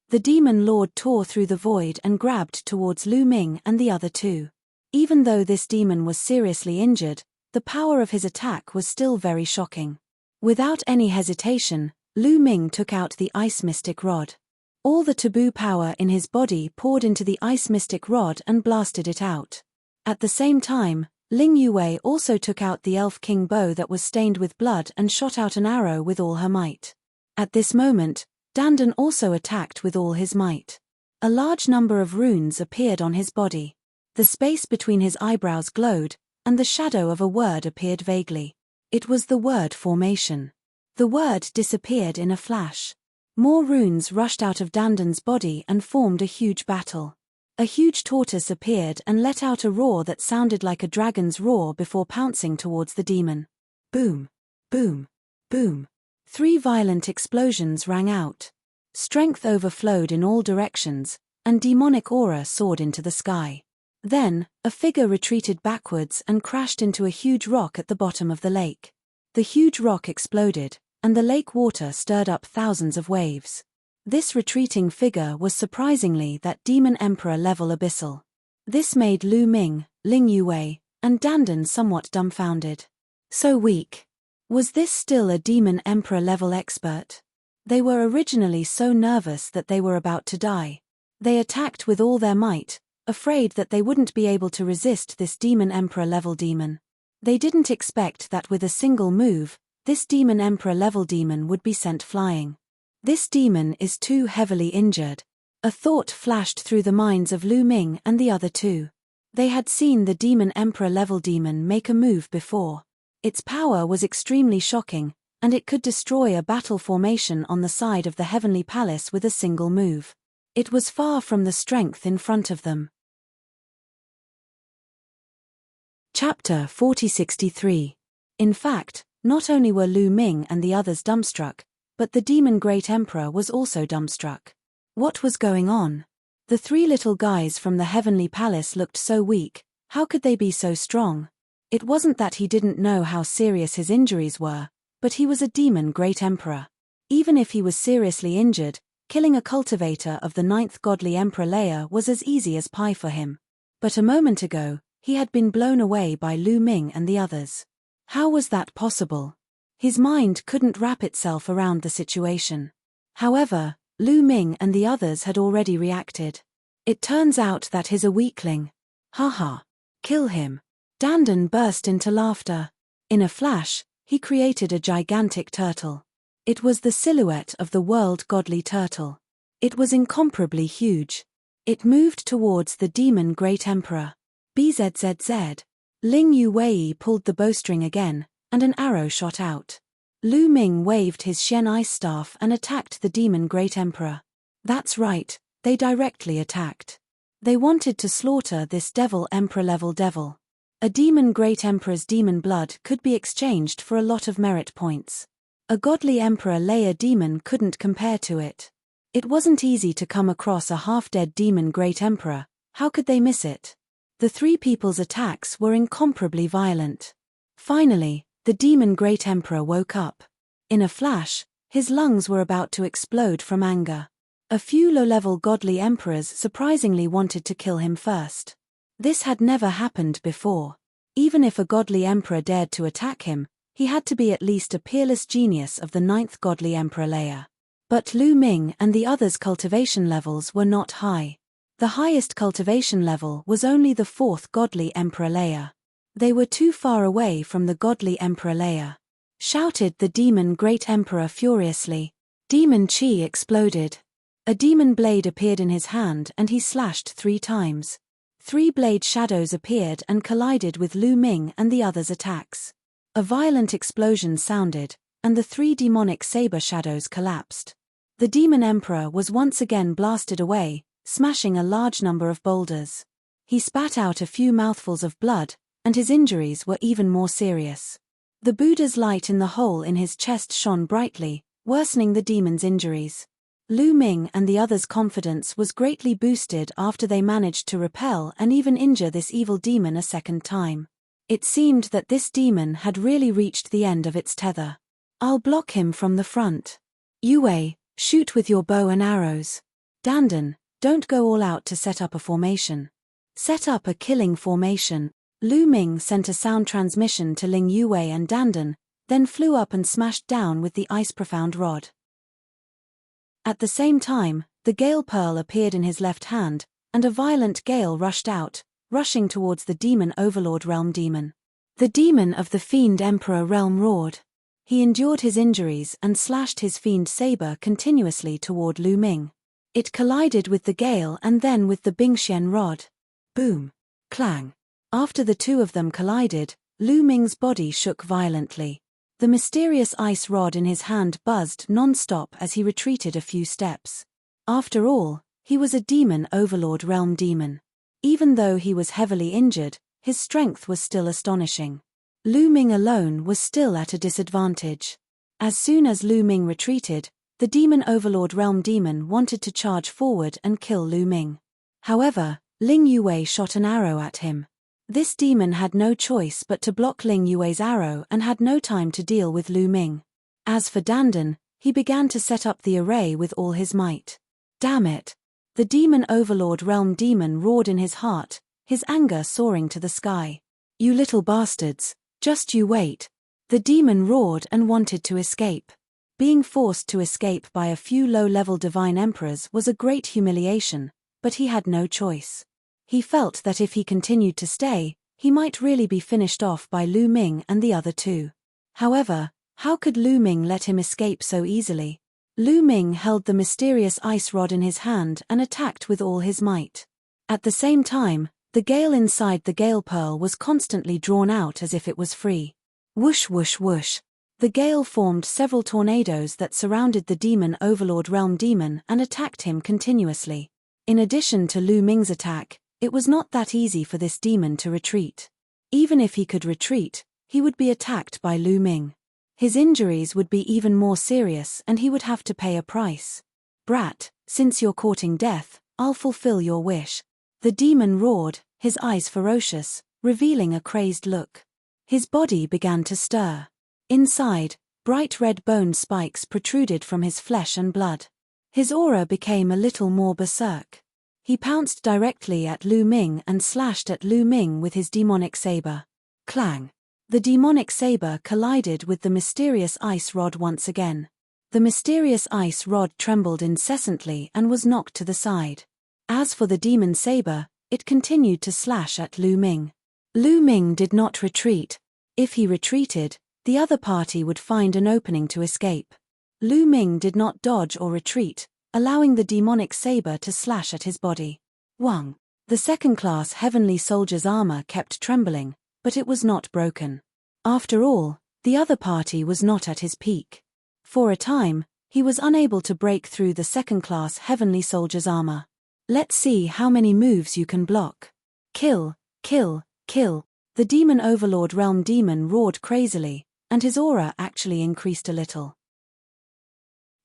The demon lord tore through the void and grabbed towards Lu Ming and the other two. Even though this demon was seriously injured, the power of his attack was still very shocking. Without any hesitation, Lu Ming took out the ice mystic rod. All the taboo power in his body poured into the ice mystic rod and blasted it out. At the same time, Ling Yue also took out the elf king bow that was stained with blood and shot out an arrow with all her might. At this moment, Dandan also attacked with all his might. A large number of runes appeared on his body. The space between his eyebrows glowed, and the shadow of a word appeared vaguely. It was the word formation. The word disappeared in a flash. More runes rushed out of Dandan's body and formed a huge battle. A huge tortoise appeared and let out a roar that sounded like a dragon's roar before pouncing towards the demon. Boom! Boom! Boom! 3 violent explosions rang out. Strength overflowed in all directions, and demonic aura soared into the sky. Then, a figure retreated backwards and crashed into a huge rock at the bottom of the lake. The huge rock exploded, and the lake water stirred up thousands of waves. This retreating figure was surprisingly that Demon Emperor level abyssal. This made Lu Ming, Ling Yue, and Dandan somewhat dumbfounded. So weak. Was this still a Demon Emperor level expert? They were originally so nervous that they were about to die. They attacked with all their might, afraid that they wouldn't be able to resist this Demon Emperor level demon. They didn't expect that with a single move, this Demon Emperor level demon would be sent flying. This demon is too heavily injured. A thought flashed through the minds of Lu Ming and the other two. They had seen the Demon Emperor level demon make a move before. Its power was extremely shocking, and it could destroy a battle formation on the side of the Heavenly Palace with a single move. It was far from the strength in front of them. Chapter 4063. In fact, not only were Lu Ming and the others dumbstruck, but the Demon Great Emperor was also dumbstruck. What was going on? The 3 little guys from the Heavenly Palace looked so weak. How could they be so strong? It wasn't that he didn't know how serious his injuries were, but he was a Demon Great Emperor. Even if he was seriously injured, killing a cultivator of the 9th godly emperor layer was as easy as pie for him. But a moment ago, he had been blown away by Lu Ming and the others. How was that possible? His mind couldn't wrap itself around the situation. However, Lu Ming and the others had already reacted. It turns out that he's a weakling. Haha. Kill him. Dandan burst into laughter. In a flash, he created a gigantic turtle. It was the silhouette of the world godly turtle. It was incomparably huge. It moved towards the Demon Great Emperor. Bzzz. Ling Yue pulled the bowstring again, and an arrow shot out. Lu Ming waved his Shen Ice Staff and attacked the demon Great Emperor. That's right, they directly attacked. They wanted to slaughter this devil Emperor-level devil. A demon Great Emperor's demon blood could be exchanged for a lot of merit points. A godly Emperor-layer demon couldn't compare to it. It wasn't easy to come across a half-dead demon Great Emperor. How could they miss it? The three people's attacks were incomparably violent. Finally, the demon Great Emperor woke up. In a flash, his lungs were about to explode from anger. A few low-level godly emperors surprisingly wanted to kill him first. This had never happened before. Even if a godly emperor dared to attack him, he had to be at least a peerless genius of the 9th godly emperor layer. But Lu Ming and the others' cultivation levels were not high. The highest cultivation level was only the 4th godly emperor layer. They were too far away from the godly emperor layer. Shouted the demon Great Emperor furiously. Demon Chi exploded. A demon blade appeared in his hand and he slashed 3 times. 3 blade shadows appeared and collided with Lu Ming and the others' attacks. A violent explosion sounded, and the 3 demonic saber shadows collapsed. The demon emperor was once again blasted away, smashing a large number of boulders. He spat out a few mouthfuls of blood, and his injuries were even more serious. The Buddha's light in the hole in his chest shone brightly, worsening the demon's injuries. Lu Ming and the others' confidence was greatly boosted after they managed to repel and even injure this evil demon a second time. It seemed that this demon had really reached the end of its tether. I'll block him from the front. Yue, shoot with your bow and arrows. Dandan, don't go all out to set up a formation. Set up a killing formation. Lu Ming sent a sound transmission to Ling Yue and Dandan, then flew up and smashed down with the ice profound rod. At the same time, the gale pearl appeared in his left hand, and a violent gale rushed out, rushing towards the demon overlord realm demon. The demon of the fiend emperor realm roared. He endured his injuries and slashed his fiend saber continuously toward Lu Ming. It collided with the gale and then with the Bingxian rod. Boom. Clang. After the two of them collided, Lu Ming's body shook violently. The mysterious ice rod in his hand buzzed non-stop as he retreated a few steps. After all, he was a demon overlord realm demon. Even though he was heavily injured, his strength was still astonishing. Lu Ming alone was still at a disadvantage. As soon as Lu Ming retreated, the demon overlord realm demon wanted to charge forward and kill Lu Ming. However, Ling Yue shot an arrow at him. This demon had no choice but to block Ling Yue's arrow and had no time to deal with Lu Ming. As for Dandan, he began to set up the array with all his might. Damn it! The demon overlord realm demon roared in his heart, his anger soaring to the sky. You little bastards, just you wait. The demon roared and wanted to escape. Being forced to escape by a few low-level divine emperors was a great humiliation, but he had no choice. He felt that if he continued to stay, he might really be finished off by Lu Ming and the other two. However, how could Lu Ming let him escape so easily? Lu Ming held the mysterious ice rod in his hand and attacked with all his might. At the same time, the gale inside the gale pearl was constantly drawn out as if it was free. Whoosh whoosh whoosh. The gale formed several tornadoes that surrounded the demon overlord realm demon and attacked him continuously. In addition to Lu Ming's attack, it was not that easy for this demon to retreat. Even if he could retreat, he would be attacked by Lu Ming. His injuries would be even more serious and he would have to pay a price. Brat, since you're courting death, I'll fulfill your wish. The demon roared, his eyes ferocious, revealing a crazed look. His body began to stir. Inside, bright red bone spikes protruded from his flesh and blood. His aura became a little more berserk. He pounced directly at Lu Ming and slashed at Lu Ming with his demonic saber. Clang! The demonic saber collided with the mysterious ice rod once again. The mysterious ice rod trembled incessantly and was knocked to the side. As for the demon saber, it continued to slash at Lu Ming. Lu Ming did not retreat. If he retreated, the other party would find an opening to escape. Lu Ming did not dodge or retreat, allowing the demonic saber to slash at his body. Wang. The second-class heavenly soldier's armor kept trembling, but it was not broken. After all, The other party was not at his peak. For a time, he was unable to break through the second-class heavenly soldier's armor. Let's see how many moves you can block. Kill, kill, kill. The demon overlord realm demon roared crazily, and his aura actually increased a little.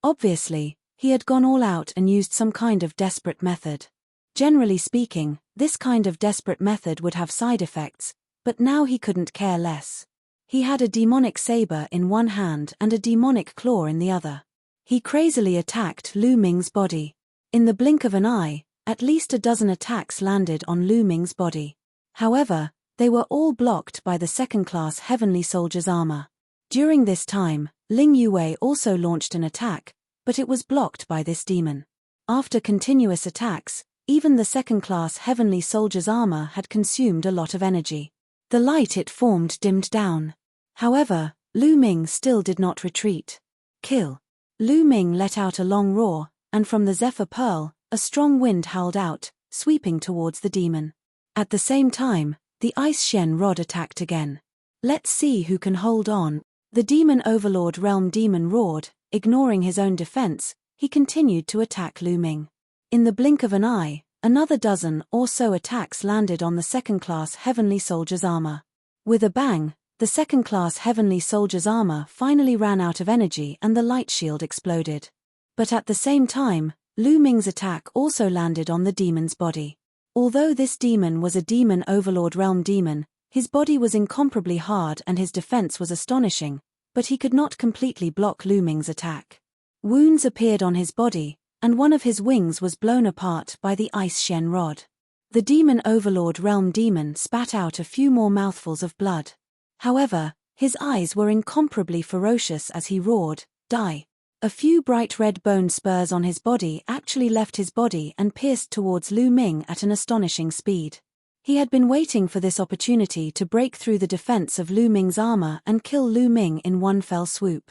Obviously, he had gone all out and used some kind of desperate method. Generally speaking, this kind of desperate method would have side effects, but now he couldn't care less. He had a demonic saber in one hand and a demonic claw in the other. He crazily attacked Lu Ming's body. In the blink of an eye, at least a dozen attacks landed on Lu Ming's body. However, they were all blocked by the second-class heavenly soldier's armor. During this time, Ling Yue also launched an attack, but it was blocked by this demon. After continuous attacks, even the second-class heavenly soldier's armor had consumed a lot of energy. The light it formed dimmed down. However, Lu Ming still did not retreat. Kill. Lu Ming let out a long roar, and from the Zephyr Pearl, a strong wind howled out, sweeping towards the demon. At the same time, the Ice Shen Rod attacked again. Let's see who can hold on. The demon overlord realm demon roared, ignoring his own defense. He continued to attack Lu Ming. In the blink of an eye, another dozen or so attacks landed on the second-class heavenly soldier's armor. With a bang, the second-class heavenly soldier's armor finally ran out of energy and the light shield exploded. But at the same time, Lu Ming's attack also landed on the demon's body. Although this demon was a demon overlord realm demon, his body was incomparably hard and his defense was astonishing, but he could not completely block Lu Ming's attack. Wounds appeared on his body, and one of his wings was blown apart by the Ice Shen Rod. The demon overlord realm demon spat out a few more mouthfuls of blood. However, his eyes were incomparably ferocious as he roared, "Die!" A few bright red bone spurs on his body actually left his body and pierced towards Lu Ming at an astonishing speed. He had been waiting for this opportunity to break through the defense of Lu Ming's armor and kill Lu Ming in one fell swoop.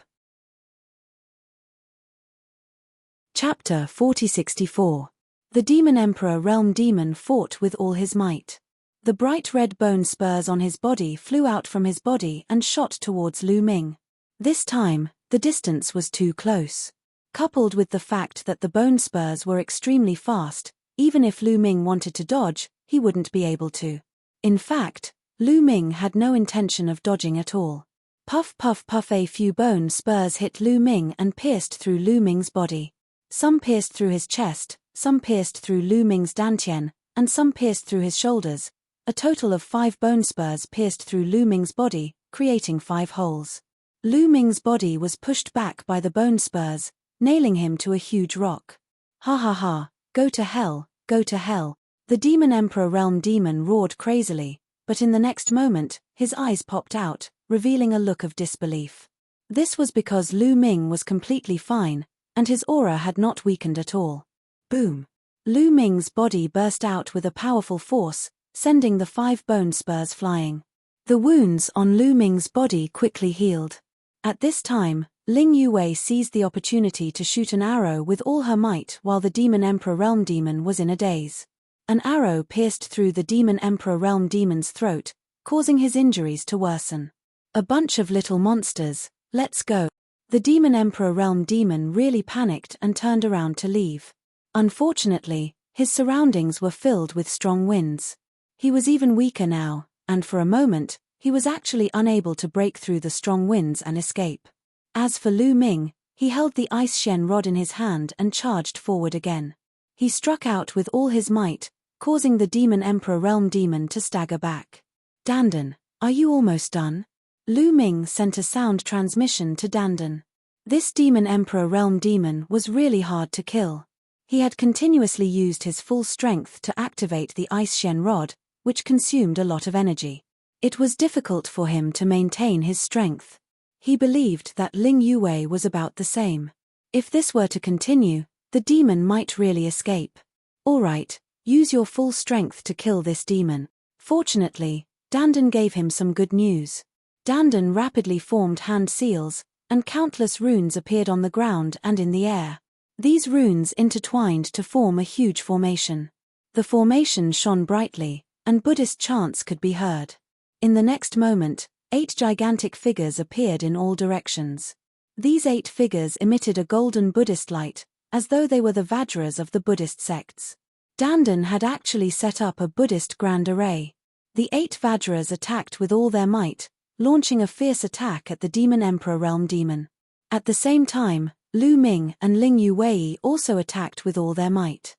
Chapter 4064. The Demon Emperor Realm Demon fought with all his might. The bright red bone spurs on his body flew out from his body and shot towards Lu Ming. This time, the distance was too close. Coupled with the fact that the bone spurs were extremely fast, even if Lu Ming wanted to dodge, he wouldn't be able to. In fact, Lu Ming had no intention of dodging at all. Puff puff puff, a few bone spurs hit Lu Ming and pierced through Lu Ming's body. Some pierced through his chest, some pierced through Lu Ming's dantian, and some pierced through his shoulders. A total of 5 bone spurs pierced through Lu Ming's body, creating 5 holes. Lu Ming's body was pushed back by the bone spurs, nailing him to a huge rock. Ha ha ha, go to hell, go to hell. The Demon Emperor Realm Demon roared crazily, but in the next moment, his eyes popped out, revealing a look of disbelief. This was because Lu Ming was completely fine, and his aura had not weakened at all. Boom! Lu Ming's body burst out with a powerful force, sending the 5 bone spurs flying. The wounds on Lu Ming's body quickly healed. At this time, Ling Yue seized the opportunity to shoot an arrow with all her might while the Demon Emperor Realm Demon was in a daze. An arrow pierced through the Demon Emperor Realm Demon's throat, causing his injuries to worsen. A bunch of little monsters, let's go. The Demon Emperor Realm Demon really panicked and turned around to leave. Unfortunately, his surroundings were filled with strong winds. He was even weaker now, and for a moment, he was actually unable to break through the strong winds and escape. As for Lu Ming, he held the Ice Shen Rod in his hand and charged forward again. He struck out with all his might, causing the Demon Emperor Realm Demon to stagger back. Dandan, are you almost done? Lu Ming sent a sound transmission to Dandan. This Demon Emperor Realm Demon was really hard to kill. He had continuously used his full strength to activate the Ice Shen Rod, which consumed a lot of energy. It was difficult for him to maintain his strength. He believed that Ling Yue was about the same. If this were to continue, the demon might really escape. Alright, use your full strength to kill this demon. Fortunately, Dandan gave him some good news. Dandan rapidly formed hand seals, and countless runes appeared on the ground and in the air. These runes intertwined to form a huge formation. The formation shone brightly, and Buddhist chants could be heard. In the next moment, 8 gigantic figures appeared in all directions. These 8 figures emitted a golden Buddhist light, as though they were the Vajras of the Buddhist sects. Dandan had actually set up a Buddhist grand array. The 8 Vajras attacked with all their might, launching a fierce attack at the Demon Emperor Realm Demon. At the same time, Lu Ming and Ling Yuwei also attacked with all their might.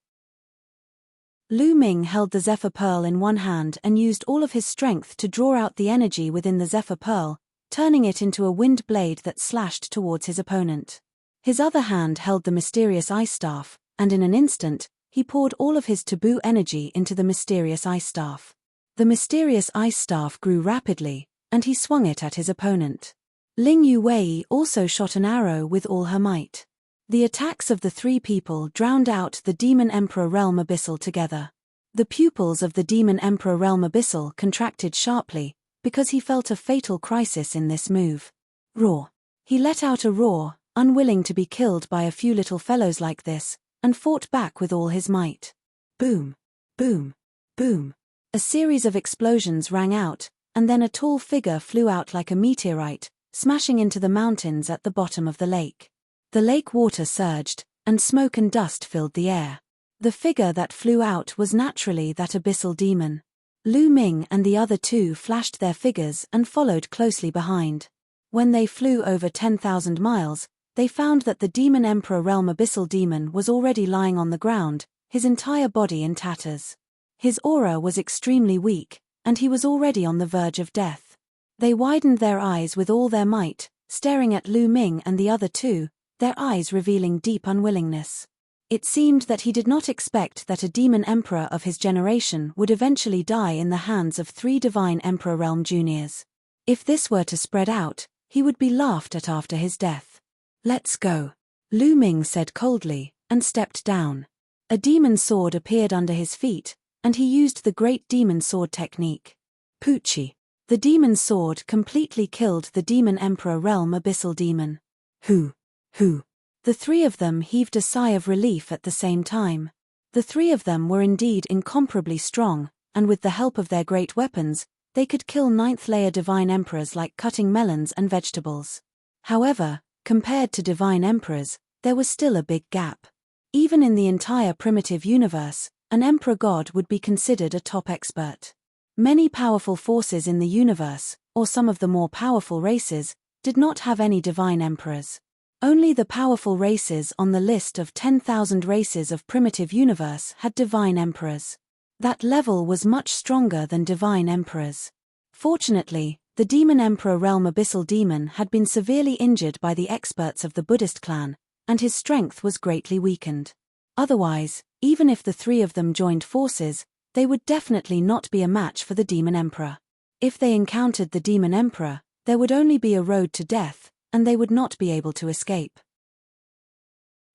Lu Ming held the Zephyr Pearl in one hand and used all of his strength to draw out the energy within the Zephyr Pearl, turning it into a wind blade that slashed towards his opponent. His other hand held the mysterious ice staff, and in an instant, he poured all of his taboo energy into the mysterious ice staff. The mysterious ice staff grew rapidly, and he swung it at his opponent. Ling Yuwei also shot an arrow with all her might. The attacks of the 3 people drowned out the Demon Emperor Realm Abyssal together. The pupils of the Demon Emperor Realm Abyssal contracted sharply, because he felt a fatal crisis in this move. Roar. He let out a roar, unwilling to be killed by a few little fellows like this, and fought back with all his might. Boom. Boom. Boom. A series of explosions rang out, and then a tall figure flew out like a meteorite, smashing into the mountains at the bottom of the lake. The lake water surged, and smoke and dust filled the air. The figure that flew out was naturally that abyssal demon. Lu Ming and the other 2 flashed their figures and followed closely behind. When they flew over 10,000 miles, they found that the Demon Emperor Realm Abyssal Demon was already lying on the ground, his entire body in tatters. His aura was extremely weak, and he was already on the verge of death. They widened their eyes with all their might, staring at Lu Ming and the other 2, their eyes revealing deep unwillingness. It seemed that he did not expect that a demon emperor of his generation would eventually die in the hands of 3 divine Emperor Realm Juniors. If this were to spread out, he would be laughed at after his death. Let's go, Lu Ming said coldly, and stepped down. A demon sword appeared under his feet, and he used the great demon sword technique. Poochie. The demon sword completely killed the Demon Emperor Realm Abyssal Demon. Who? The 3 of them heaved a sigh of relief at the same time. The 3 of them were indeed incomparably strong, and with the help of their great weapons, they could kill 9th-layer divine emperors like cutting melons and vegetables. However, compared to divine emperors, there was still a big gap. Even in the entire primitive universe, an emperor god would be considered a top expert. Many powerful forces in the universe, or some of the more powerful races, did not have any divine emperors. Only the powerful races on the list of 10,000 races of primitive universe had divine emperors. That level was much stronger than divine emperors. Fortunately, the Demon Emperor Realm Abyssal Demon had been severely injured by the experts of the Buddhist clan, and his strength was greatly weakened. Otherwise, even if the 3 of them joined forces, they would definitely not be a match for the Demon Emperor. If they encountered the Demon Emperor, there would only be a road to death, and they would not be able to escape.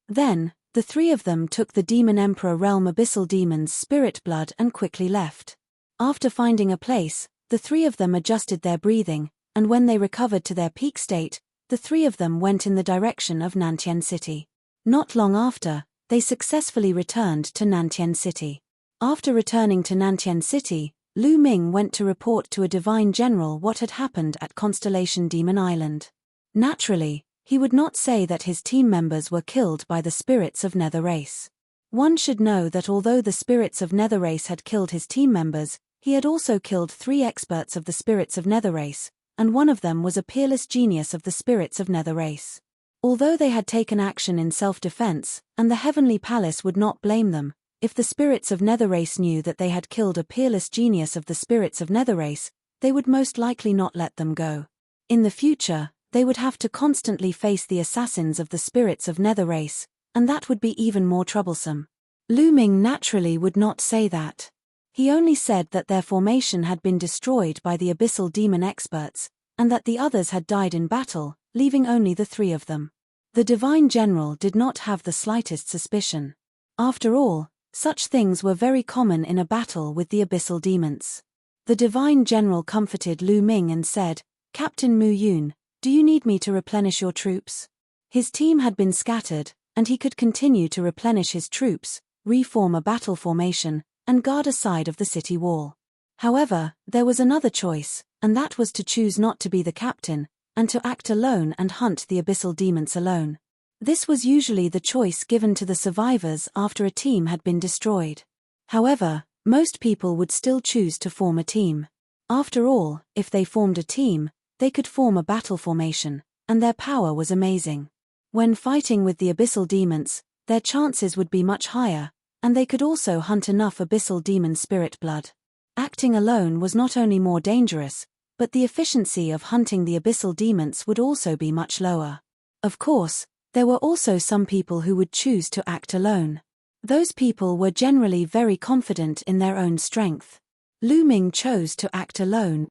Then, the 3 of them took the Demon Emperor Realm Abyssal Demon's spirit blood and quickly left. After finding a place, the 3 of them adjusted their breathing, and when they recovered to their peak state, the 3 of them went in the direction of Nantian City. Not long after, they successfully returned to Nantian City. After returning to Nantian City, Lu Ming went to report to a divine general what had happened at Constellation Demon Island. Naturally, he would not say that his team members were killed by the spirits of Nether Race. One should know that although the spirits of Nether Race had killed his team members, he had also killed 3 experts of the spirits of Nether Race, and one of them was a peerless genius of the spirits of Nether Race. Although they had taken action in self-defense, and the Heavenly Palace would not blame them, if the spirits of Nether Race knew that they had killed a peerless genius of the spirits of Nether Race, they would most likely not let them go. In the future, they would have to constantly face the assassins of the spirits of Nether Race, and that would be even more troublesome. Lu Ming naturally would not say that. He only said that their formation had been destroyed by the abyssal demon experts, and that the others had died in battle, leaving only the 3 of them. The Divine General did not have the slightest suspicion. After all, such things were very common in a battle with the abyssal demons. The Divine General comforted Lu Ming and said, "Captain Mu Yun, do you need me to replenish your troops?" His team had been scattered, and he could continue to replenish his troops, reform a battle formation, and guard a side of the city wall. However, there was another choice, and that was to choose not to be the captain, and to act alone and hunt the abyssal demons alone. This was usually the choice given to the survivors after a team had been destroyed. However, most people would still choose to form a team. After all, if they formed a team, they could form a battle formation, and their power was amazing. When fighting with the abyssal demons, their chances would be much higher, and they could also hunt enough abyssal demon spirit blood. Acting alone was not only more dangerous, but the efficiency of hunting the abyssal demons would also be much lower. Of course, there were also some people who would choose to act alone. Those people were generally very confident in their own strength. Lu Ming chose to act alone.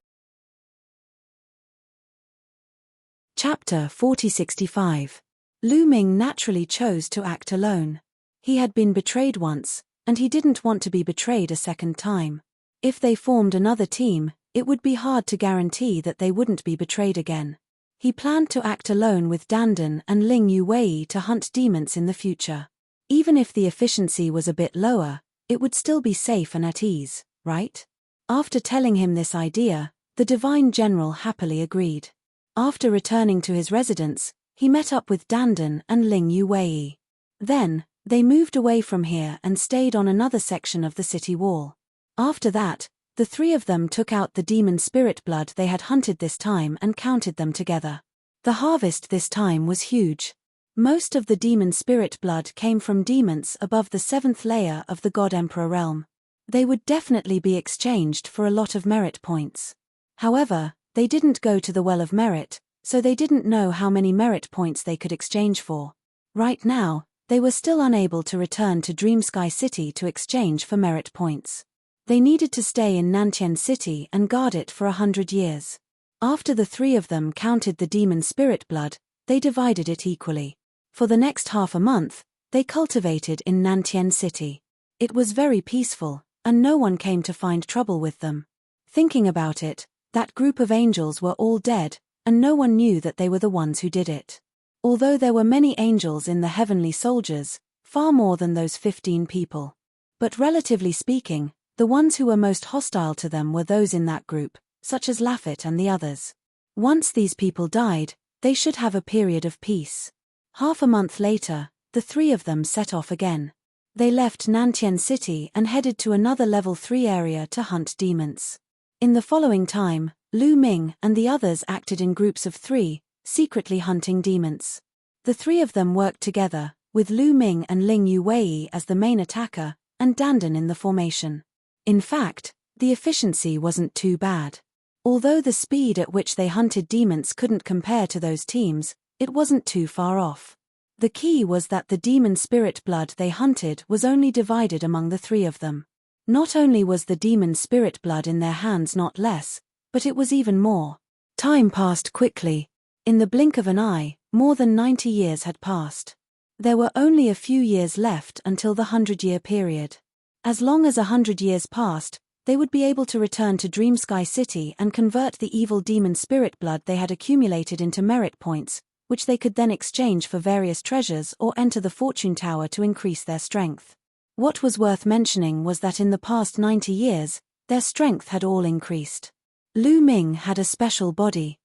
Chapter 4065. Lu Ming naturally chose to act alone. He had been betrayed once, and he didn't want to be betrayed a second time. If they formed another team, it would be hard to guarantee that they wouldn't be betrayed again. He planned to act alone with Dandan and Ling Yuwei to hunt demons in the future. Even if the efficiency was a bit lower, it would still be safe and at ease, right? After telling him this idea, the Divine General happily agreed. After returning to his residence, he met up with Dandan and Ling Yuwei. Then, they moved away from here and stayed on another section of the city wall. After that, the three of them took out the demon spirit blood they had hunted this time and counted them together. The harvest this time was huge. Most of the demon spirit blood came from demons above the 7th layer of the God Emperor realm. They would definitely be exchanged for a lot of merit points. However, they didn't go to the Well of Merit, so they didn't know how many merit points they could exchange for. Right now, they were still unable to return to Dreamsky City to exchange for merit points. They needed to stay in Nantian City and guard it for 100 years. After the three of them counted the demon spirit blood, they divided it equally. For the next half a month, they cultivated in Nantian City. It was very peaceful, and no one came to find trouble with them. Thinking about it, that group of angels were all dead, and no one knew that they were the ones who did it. Although there were many angels in the heavenly soldiers, far more than those 15 people. But relatively speaking, the ones who were most hostile to them were those in that group, such as Laffit and the others. Once these people died, they should have a period of peace. Half a month later, the three of them set off again. They left Nantian City and headed to another level 3 area to hunt demons. In the following time, Lu Ming and the others acted in groups of 3, secretly hunting demons. The three of them worked together, with Lu Ming and Ling Yuwei as the main attacker, and Dandan in the formation. In fact, the efficiency wasn't too bad. Although the speed at which they hunted demons couldn't compare to those teams, it wasn't too far off. The key was that the demon spirit blood they hunted was only divided among the three of them. Not only was the demon spirit blood in their hands not less, but it was even more. Time passed quickly. In the blink of an eye, more than 90 years had passed. There were only a few years left until the 100-year period. As long as 100 years passed, they would be able to return to Dreamsky City and convert the evil demon spirit blood they had accumulated into merit points, which they could then exchange for various treasures or enter the fortune tower to increase their strength. What was worth mentioning was that in the past 90 years, their strength had all increased. Lu Ming had a special body.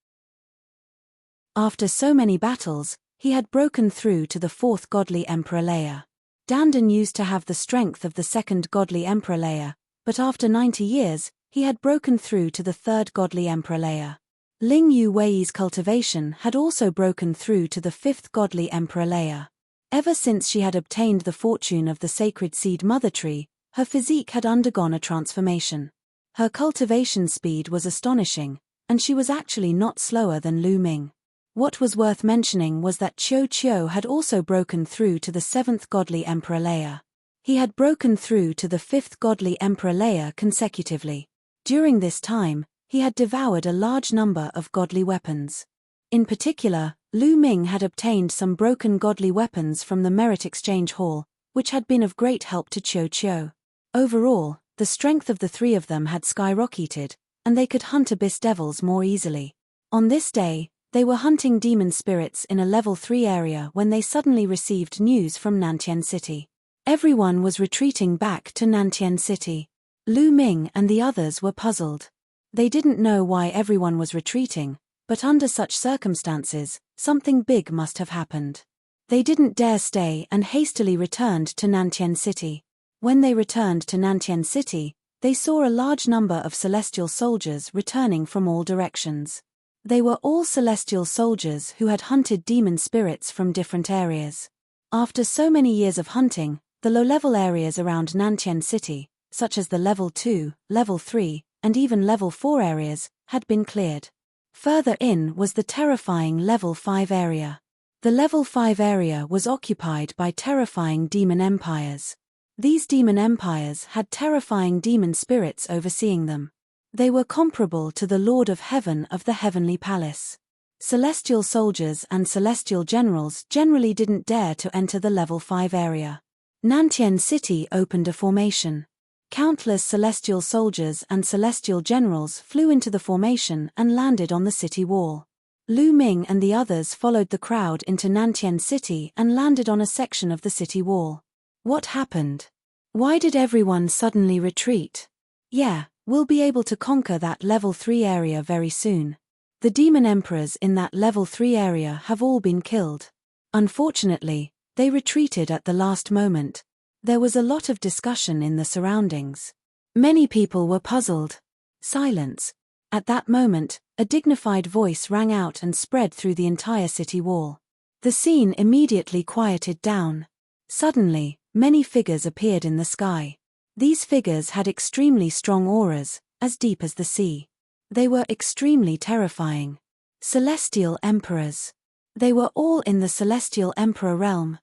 After so many battles, he had broken through to the 4th godly emperor layer. Dandan used to have the strength of the 2nd godly emperor layer, but after 90 years, he had broken through to the 3rd godly emperor layer. Ling Yuwei's cultivation had also broken through to the 5th godly emperor layer. Ever since she had obtained the fortune of the sacred seed mother tree, her physique had undergone a transformation. Her cultivation speed was astonishing, and she was actually not slower than Lu Ming. What was worth mentioning was that Qiu had also broken through to the 7th godly emperor layer. He had broken through to the 5th godly emperor layer consecutively. During this time, he had devoured a large number of godly weapons. In particular, Lu Ming had obtained some broken godly weapons from the Merit Exchange Hall, which had been of great help to Qiu. Overall, the strength of the three of them had skyrocketed, and they could hunt abyss devils more easily. On this day, they were hunting demon spirits in a level 3 area when they suddenly received news from Nantian City. Everyone was retreating back to Nantian City. Lu Ming and the others were puzzled. They didn't know why everyone was retreating, but under such circumstances, something big must have happened. They didn't dare stay and hastily returned to Nantian City. When they returned to Nantian City, they saw a large number of celestial soldiers returning from all directions. They were all celestial soldiers who had hunted demon spirits from different areas. After so many years of hunting, the low-level areas around Nantian City, such as the level 2, level 3, and even level 4 areas, had been cleared. Further in was the terrifying level 5 area. The level 5 area was occupied by terrifying demon empires. These demon empires had terrifying demon spirits overseeing them. They were comparable to the Lord of Heaven of the Heavenly Palace. Celestial soldiers and celestial generals generally didn't dare to enter the level 5 area. Nantian City opened a formation. Countless celestial soldiers and celestial generals flew into the formation and landed on the city wall. Lu Ming and the others followed the crowd into Nantian City and landed on a section of the city wall. What happened? Why did everyone suddenly retreat? Yeah, we'll be able to conquer that level 3 area very soon. The demon emperors in that level 3 area have all been killed. Unfortunately, they retreated at the last moment. There was a lot of discussion in the surroundings. Many people were puzzled. Silence. At that moment, a dignified voice rang out and spread through the entire city wall. The scene immediately quieted down. Suddenly, many figures appeared in the sky. These figures had extremely strong auras, as deep as the sea. They were extremely terrifying. Celestial emperors. They were all in the celestial emperor realm.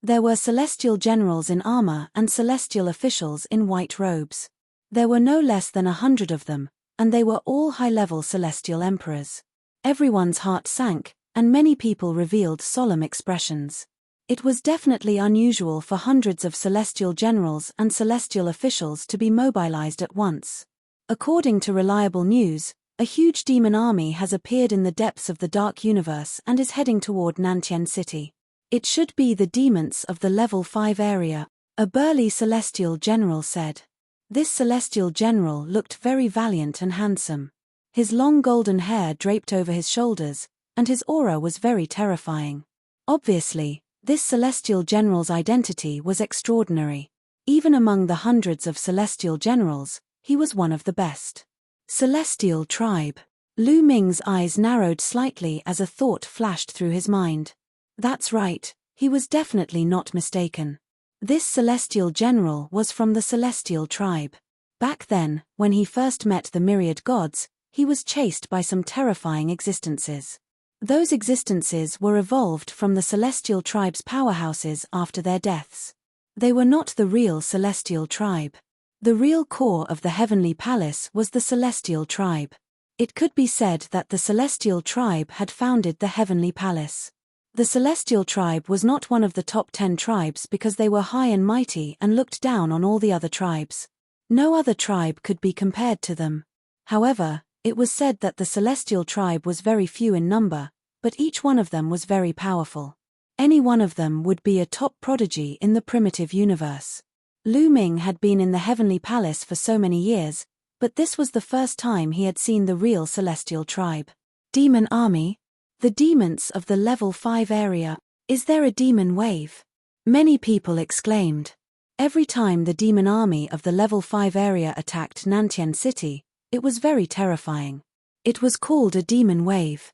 There were celestial generals in armor and celestial officials in white robes. There were no less than 100 of them, and they were all high-level celestial emperors. Everyone's heart sank, and many people revealed solemn expressions. It was definitely unusual for hundreds of celestial generals and celestial officials to be mobilized at once. According to reliable news, a huge demon army has appeared in the depths of the dark universe and is heading toward Nantian City. It should be the demons of the level 5 area, a burly celestial general said. This celestial general looked very valiant and handsome. His long golden hair draped over his shoulders, and his aura was very terrifying. Obviously, this celestial general's identity was extraordinary. Even among the hundreds of celestial generals, he was one of the best. Celestial tribe. Lu Ming's eyes narrowed slightly as a thought flashed through his mind. That's right, he was definitely not mistaken. This celestial general was from the celestial tribe. Back then, when he first met the myriad gods, he was chased by some terrifying existences. Those existences were evolved from the celestial tribe's powerhouses after their deaths. They were not the real celestial tribe. The real core of the heavenly palace was the celestial tribe. It could be said that the celestial tribe had founded the heavenly palace. The celestial tribe was not one of the top 10 tribes because they were high and mighty and looked down on all the other tribes. No other tribe could be compared to them. However, it was said that the celestial tribe was very few in number, but each one of them was very powerful. Any one of them would be a top prodigy in the primitive universe. Lu Ming had been in the heavenly palace for so many years, but this was the first time he had seen the real celestial tribe. Demon army? The demons of the level 5 area. Is there a demon wave? Many people exclaimed. Every time the demon army of the level 5 area attacked Nantian City, it was very terrifying. It was called a demon wave.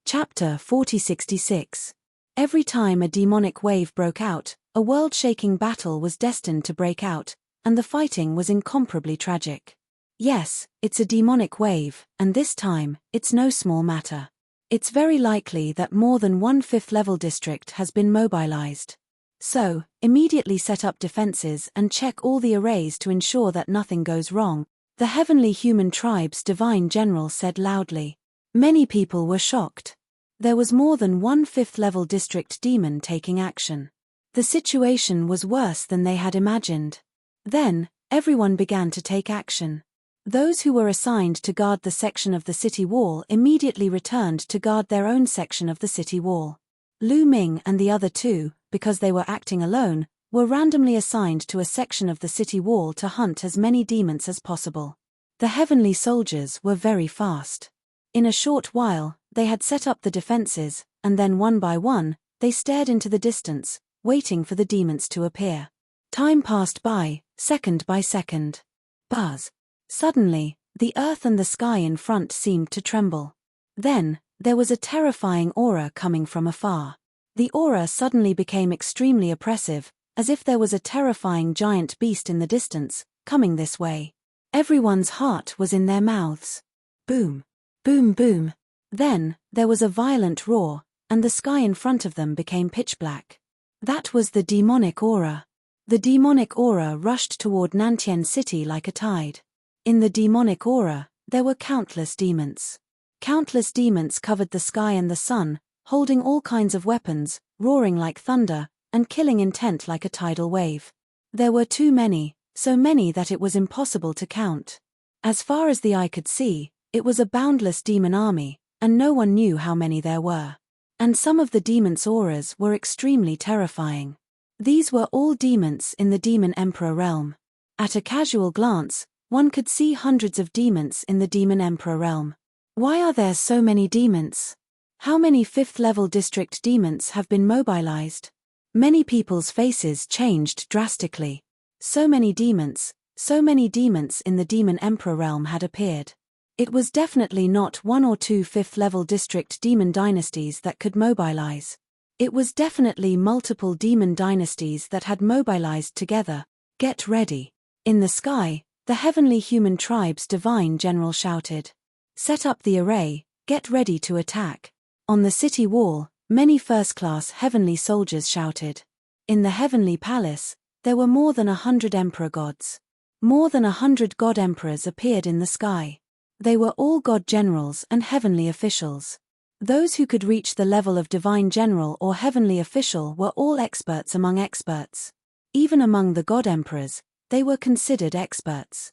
Chapter 4066. Every time a demonic wave broke out, a world-shaking battle was destined to break out, and the fighting was incomparably tragic. Yes, it's a demonic wave, and this time, it's no small matter. It's very likely that more than 1/5 level district has been mobilized. So, immediately set up defenses and check all the arrays to ensure that nothing goes wrong, the Heavenly Human Tribe's Divine General said loudly. Many people were shocked. There was more than 1/5 level district demon taking action. The situation was worse than they had imagined. Then, everyone began to take action. Those who were assigned to guard the section of the city wall immediately returned to guard their own section of the city wall. Lu Ming and the other two, because they were acting alone, were randomly assigned to a section of the city wall to hunt as many demons as possible. The heavenly soldiers were very fast. In a short while, they had set up the defenses, and then one by one, they stared into the distance, waiting for the demons to appear. Time passed by, second by second. Buzz. Suddenly, the earth and the sky in front seemed to tremble. Then, there was a terrifying aura coming from afar. The aura suddenly became extremely oppressive, as if there was a terrifying giant beast in the distance, coming this way. Everyone's heart was in their mouths. Boom. Boom boom. Then, there was a violent roar, and the sky in front of them became pitch black. That was the demonic aura. The demonic aura rushed toward Nantian City like a tide. In the demonic aura, there were countless demons. Countless demons covered the sky and the sun, holding all kinds of weapons, roaring like thunder, and killing intent like a tidal wave. There were too many, so many that it was impossible to count. As far as the eye could see, it was a boundless demon army, and no one knew how many there were. And some of the demons' auras were extremely terrifying. These were all demons in the Demon Emperor realm. At a casual glance, one could see hundreds of demons in the Demon Emperor realm. Why are there so many demons? How many 5th-level district demons have been mobilized? Many people's faces changed drastically. So many demons in the Demon Emperor realm had appeared. It was definitely not 1 or 2 5th-level district demon dynasties that could mobilize. It was definitely multiple demon dynasties that had mobilized together. Get ready. In the sky, the heavenly human tribe's divine general shouted. Set up the array, get ready to attack. On the city wall, many first-class heavenly soldiers shouted. In the heavenly palace, there were more than 100 emperor gods. More than 100 god emperors appeared in the sky. They were all god generals and heavenly officials. Those who could reach the level of divine general or heavenly official were all experts among experts. Even among the god emperors, they were considered experts.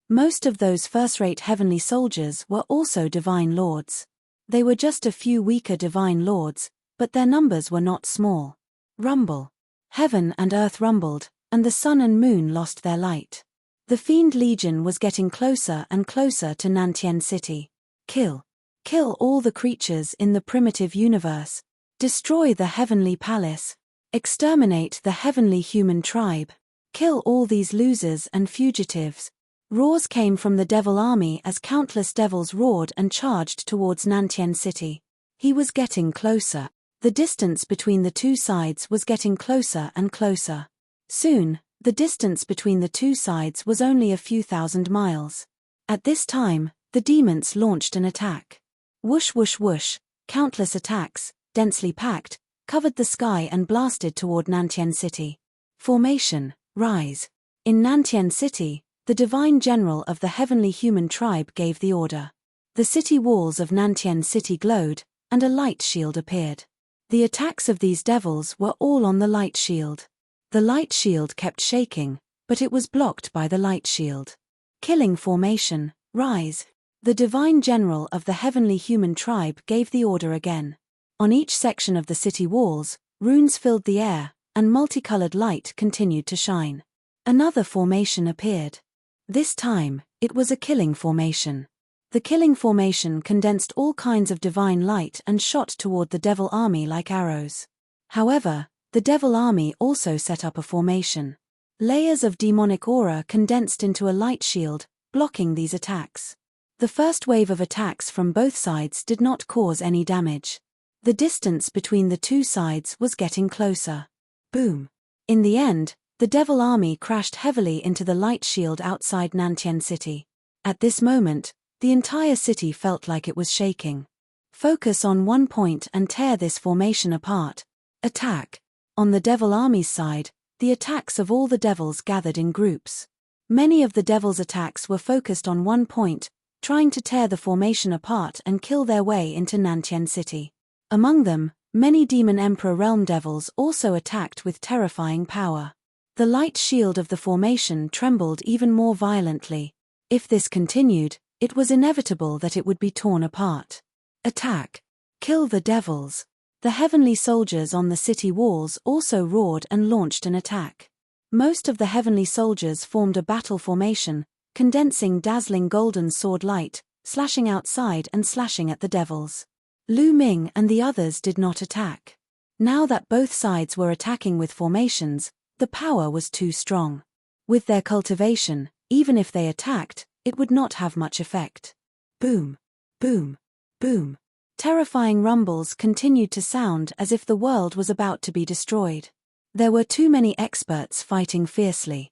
Most of those first-rate heavenly soldiers were also divine lords. They were just a few weaker divine lords, but their numbers were not small. Rumble. Heaven and earth rumbled, and the sun and moon lost their light. The Fiend Legion was getting closer and closer to Nantian City. Kill. Kill all the creatures in the primitive universe. Destroy the heavenly palace. Exterminate the heavenly human tribe. Kill all these losers and fugitives. Roars came from the devil army as countless devils roared and charged towards Nantian City. He was getting closer. The distance between the two sides was getting closer and closer. Soon, the distance between the two sides was only a few thousand miles. At this time, the demons launched an attack. Whoosh whoosh whoosh, countless attacks, densely packed, covered the sky and blasted toward Nantian City. Formation, rise. In Nantian City, the divine general of the heavenly human tribe gave the order. The city walls of Nantian City glowed, and a light shield appeared. The attacks of these devils were all on the light shield. The light shield kept shaking, but it was blocked by the light shield. Killing formation, rise. The divine general of the heavenly human tribe gave the order again. On each section of the city walls, runes filled the air, and multicolored light continued to shine. Another formation appeared. This time, it was a killing formation. The killing formation condensed all kinds of divine light and shot toward the devil army like arrows. However, the devil army also set up a formation. Layers of demonic aura condensed into a light shield, blocking these attacks. The first wave of attacks from both sides did not cause any damage. The distance between the two sides was getting closer. Boom. In the end, the devil army crashed heavily into the light shield outside Nantian City. At this moment, the entire city felt like it was shaking. Focus on one point and tear this formation apart. Attack. On the devil army's side, the attacks of all the devils gathered in groups. Many of the devils' attacks were focused on one point, trying to tear the formation apart and kill their way into Nantian City. Among them, many Demon Emperor realm devils also attacked with terrifying power. The light shield of the formation trembled even more violently. If this continued, it was inevitable that it would be torn apart. Attack. Kill the devils. The heavenly soldiers on the city walls also roared and launched an attack. Most of the heavenly soldiers formed a battle formation, condensing dazzling golden sword light, slashing outside and slashing at the devils. Lu Ming and the others did not attack. Now that both sides were attacking with formations, the power was too strong. With their cultivation, even if they attacked, it would not have much effect. Boom, boom, boom. Terrifying rumbles continued to sound as if the world was about to be destroyed. There were too many experts fighting fiercely.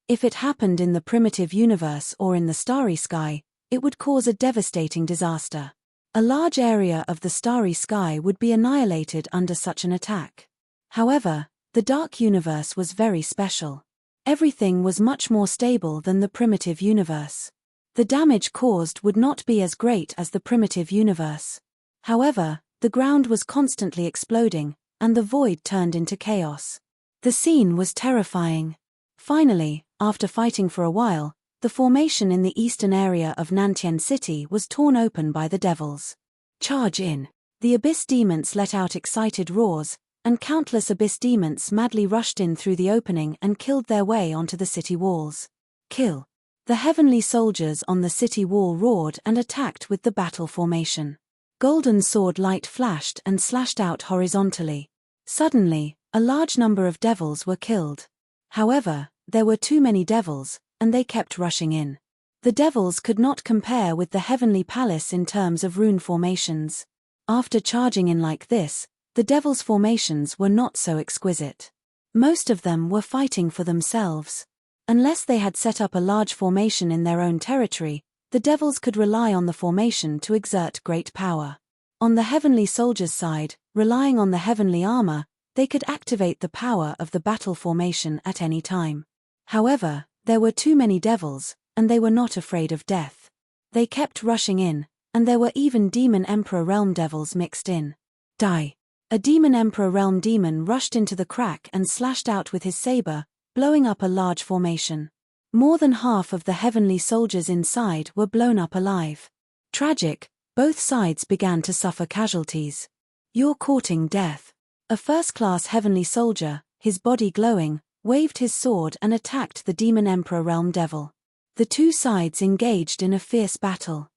If it happened in the primitive universe or in the starry sky, it would cause a devastating disaster. A large area of the starry sky would be annihilated under such an attack. However, the dark universe was very special. Everything was much more stable than the primitive universe. The damage caused would not be as great as the primitive universe. However, the ground was constantly exploding, and the void turned into chaos. The scene was terrifying. Finally, after fighting for a while, the formation in the eastern area of Nantian City was torn open by the devils. Charge in! The abyss demons let out excited roars, and countless abyss demons madly rushed in through the opening and killed their way onto the city walls. Kill! The heavenly soldiers on the city wall roared and attacked with the battle formation. Golden sword light flashed and slashed out horizontally. Suddenly, a large number of devils were killed. However, there were too many devils, and they kept rushing in. The devils could not compare with the heavenly palace in terms of rune formations. After charging in like this, the devils' formations were not so exquisite. Most of them were fighting for themselves. Unless they had set up a large formation in their own territory, the devils could rely on the formation to exert great power. On the heavenly soldiers' side, relying on the heavenly armor, they could activate the power of the battle formation at any time. However, there were too many devils, and they were not afraid of death. They kept rushing in, and there were even Demon Emperor Realm devils mixed in. Die! A Demon Emperor Realm demon rushed into the crack and slashed out with his saber, blowing up a large formation. More than half of the heavenly soldiers inside were blown up alive. Tragic, both sides began to suffer casualties. You're courting death. A first-class heavenly soldier, his body glowing, waved his sword and attacked the Demon Emperor Realm devil. The two sides engaged in a fierce battle.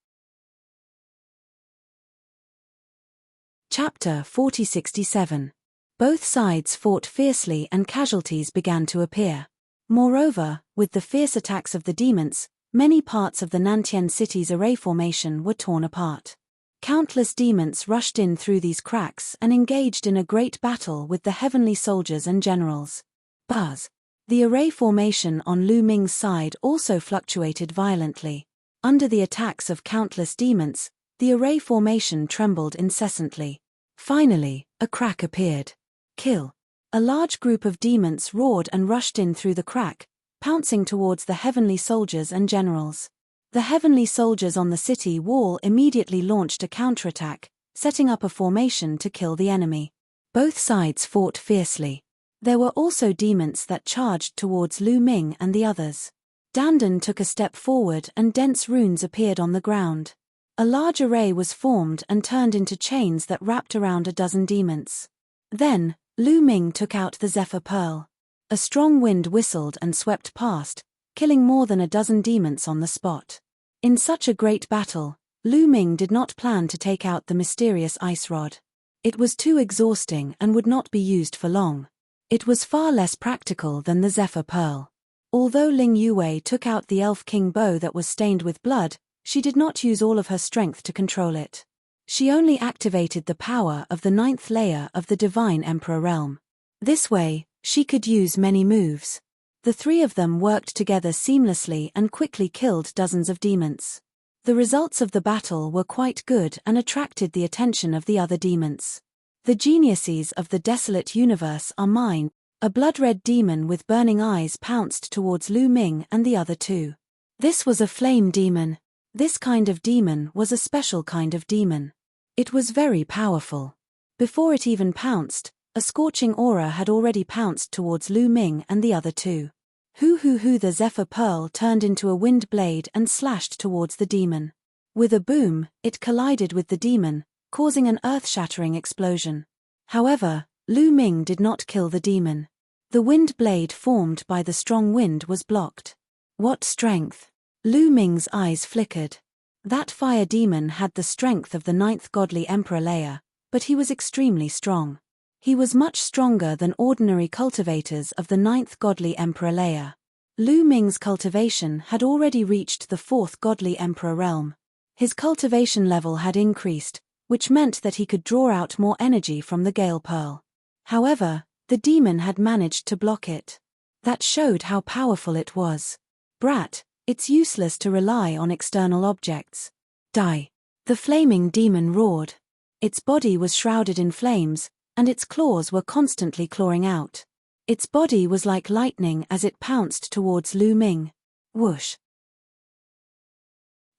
Chapter 4067. Both sides fought fiercely and casualties began to appear. Moreover, with the fierce attacks of the demons, many parts of the Nantian city's array formation were torn apart. Countless demons rushed in through these cracks and engaged in a great battle with the heavenly soldiers and generals. Buzz! The array formation on Lu Ming's side also fluctuated violently. Under the attacks of countless demons, the array formation trembled incessantly. Finally, a crack appeared. Kill! A large group of demons roared and rushed in through the crack, pouncing towards the heavenly soldiers and generals. The heavenly soldiers on the city wall immediately launched a counterattack, setting up a formation to kill the enemy. Both sides fought fiercely. There were also demons that charged towards Lu Ming and the others. Dandan took a step forward and dense runes appeared on the ground. A large array was formed and turned into chains that wrapped around a dozen demons. Then, Lu Ming took out the Zephyr Pearl. A strong wind whistled and swept past, killing more than a dozen demons on the spot. In such a great battle, Lu Ming did not plan to take out the mysterious ice rod. It was too exhausting and would not be used for long. It was far less practical than the Zephyr Pearl. Although Ling Yue took out the Elf King bow that was stained with blood, she did not use all of her strength to control it. She only activated the power of the 9th layer of the Divine Emperor Realm. This way, she could use many moves. The three of them worked together seamlessly and quickly killed dozens of demons. The results of the battle were quite good and attracted the attention of the other demons. The geniuses of the desolate universe are mine. A blood-red demon with burning eyes pounced towards Lu Ming and the other two. This was a flame demon. This kind of demon was a special kind of demon. It was very powerful. Before it even pounced, a scorching aura had already pounced towards Lu Ming and the other two. The Zephyr Pearl turned into a wind blade and slashed towards the demon. With a boom, it collided with the demon, causing an earth-shattering explosion. However, Lu Ming did not kill the demon. The wind blade formed by the strong wind was blocked. What strength! Lu Ming's eyes flickered. That fire demon had the strength of the 9th godly emperor layer, but he was extremely strong. He was much stronger than ordinary cultivators of the 9th godly emperor layer. Lu Ming's cultivation had already reached the 4th godly emperor realm. His cultivation level had increased, which meant that he could draw out more energy from the Gale Pearl. However, the demon had managed to block it. That showed how powerful it was. Brat, it's useless to rely on external objects. Die! The flaming demon roared. Its body was shrouded in flames, and its claws were constantly clawing out. Its body was like lightning as it pounced towards Lu Ming. Whoosh!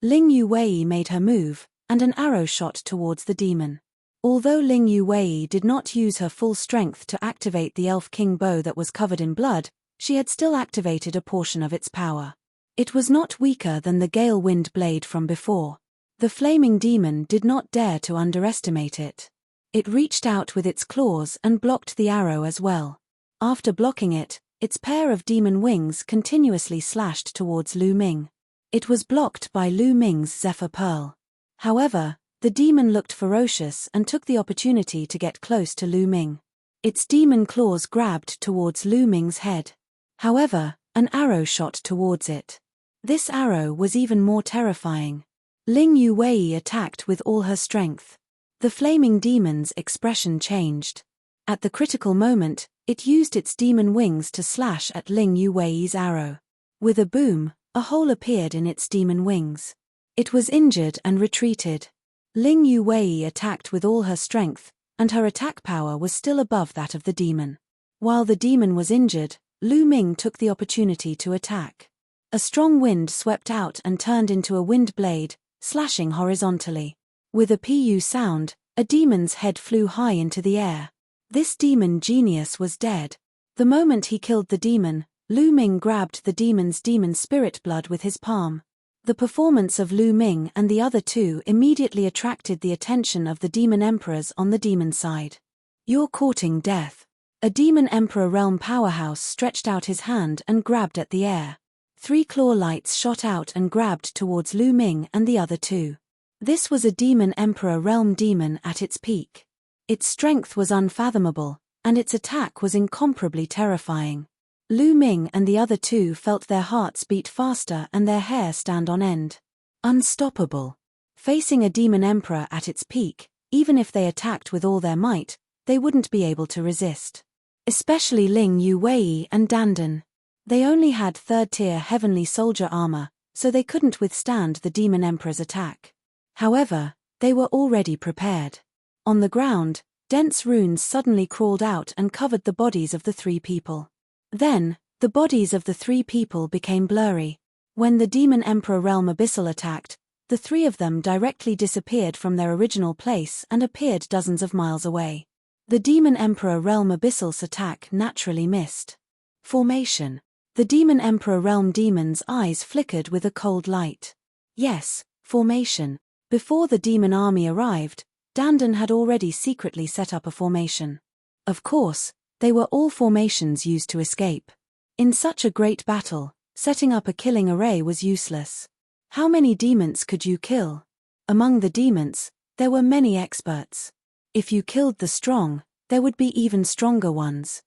Ling Yuwei made her move, and an arrow shot towards the demon. Although Ling Yuwei did not use her full strength to activate the Elf King bow that was covered in blood, she had still activated a portion of its power. It was not weaker than the Gale Wind blade from before. The flaming demon did not dare to underestimate it. It reached out with its claws and blocked the arrow as well. After blocking it, its pair of demon wings continuously slashed towards Lu Ming. It was blocked by Lu Ming's Zephyr Pearl. However, the demon looked ferocious and took the opportunity to get close to Lu Ming. Its demon claws grabbed towards Lu Ming's head. However, an arrow shot towards it. This arrow was even more terrifying. Ling Yuwei attacked with all her strength. The flaming demon's expression changed. At the critical moment, it used its demon wings to slash at Ling Yuwei's arrow. With a boom, a hole appeared in its demon wings. It was injured and retreated. Ling Yuwei attacked with all her strength, and her attack power was still above that of the demon. While the demon was injured, Lu Ming took the opportunity to attack. A strong wind swept out and turned into a wind blade, slashing horizontally. With a pu sound, a demon's head flew high into the air. This demon genius was dead. The moment he killed the demon, Lu Ming grabbed the demon's demon spirit blood with his palm. The performance of Lu Ming and the other two immediately attracted the attention of the demon emperors on the demon side. You're courting death. A demon emperor realm powerhouse stretched out his hand and grabbed at the air. 3 claw lights shot out and grabbed towards Lu Ming and the other two. This was a demon emperor realm demon at its peak. Its strength was unfathomable, and its attack was incomparably terrifying. Lu Ming and the other two felt their hearts beat faster and their hair stand on end. Unstoppable. Facing a demon emperor at its peak, even if they attacked with all their might, they wouldn't be able to resist. Especially Ling Yuwei and Dandan. They only had 3rd-tier heavenly soldier armor, so they couldn't withstand the demon emperor's attack. However, they were already prepared. On the ground, dense runes suddenly crawled out and covered the bodies of the 3 people. Then, the bodies of the 3 people became blurry. When the demon emperor realm abyssal attacked, the 3 of them directly disappeared from their original place and appeared dozens of miles away. The demon emperor realm abyssal's attack naturally missed. Formation. The demon emperor realm demon's eyes flickered with a cold light. Yes, formation. Before the demon army arrived, Dandan had already secretly set up a formation. Of course, they were all formations used to escape. In such a great battle, setting up a killing array was useless. How many demons could you kill? Among the demons, there were many experts. If you killed the strong, there would be even stronger ones.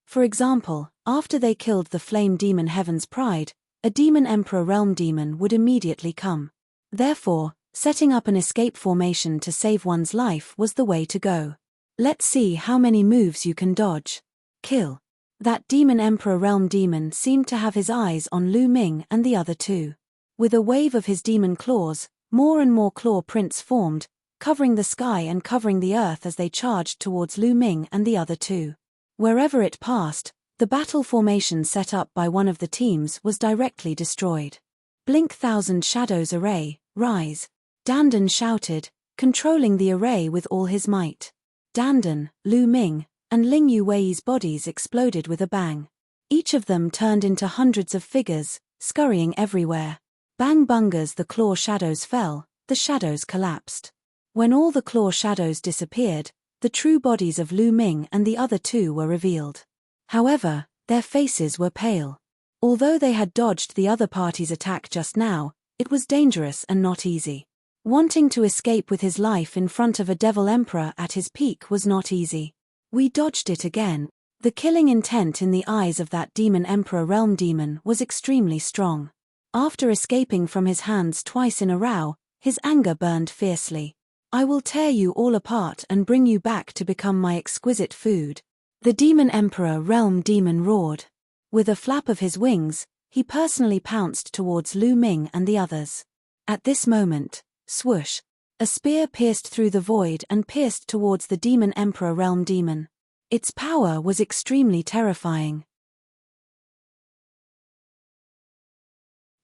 For example, after they killed the flame demon Heaven's Pride, a demon emperor realm demon would immediately come. Therefore, setting up an escape formation to save one's life was the way to go. Let's see how many moves you can dodge. Kill. That demon emperor realm demon seemed to have his eyes on Lu Ming and the other two. With a wave of his demon claws, more and more claw prints formed, covering the sky and covering the earth as they charged towards Lu Ming and the other two. Wherever it passed, the battle formation set up by one of the teams was directly destroyed. Blink Thousand Shadows Array, rise. Dandan shouted, controlling the array with all his might. Dandan, Lu Ming, and Ling Yuwei's bodies exploded with a bang. Each of them turned into hundreds of figures, scurrying everywhere. Bang bungas the claw shadows fell, the shadows collapsed. When all the claw shadows disappeared, the true bodies of Lu Ming and the other two were revealed. However, their faces were pale. Although they had dodged the other party's attack just now, it was dangerous and not easy. Wanting to escape with his life in front of a devil emperor at his peak was not easy. We dodged it again. The killing intent in the eyes of that demon emperor realm demon was extremely strong. After escaping from his hands twice in a row, his anger burned fiercely. I will tear you all apart and bring you back to become my exquisite food. The demon emperor realm demon roared. With a flap of his wings, he personally pounced towards Lu Ming and the others. At this moment, swoosh, a spear pierced through the void and pierced towards the demon emperor realm demon. Its power was extremely terrifying.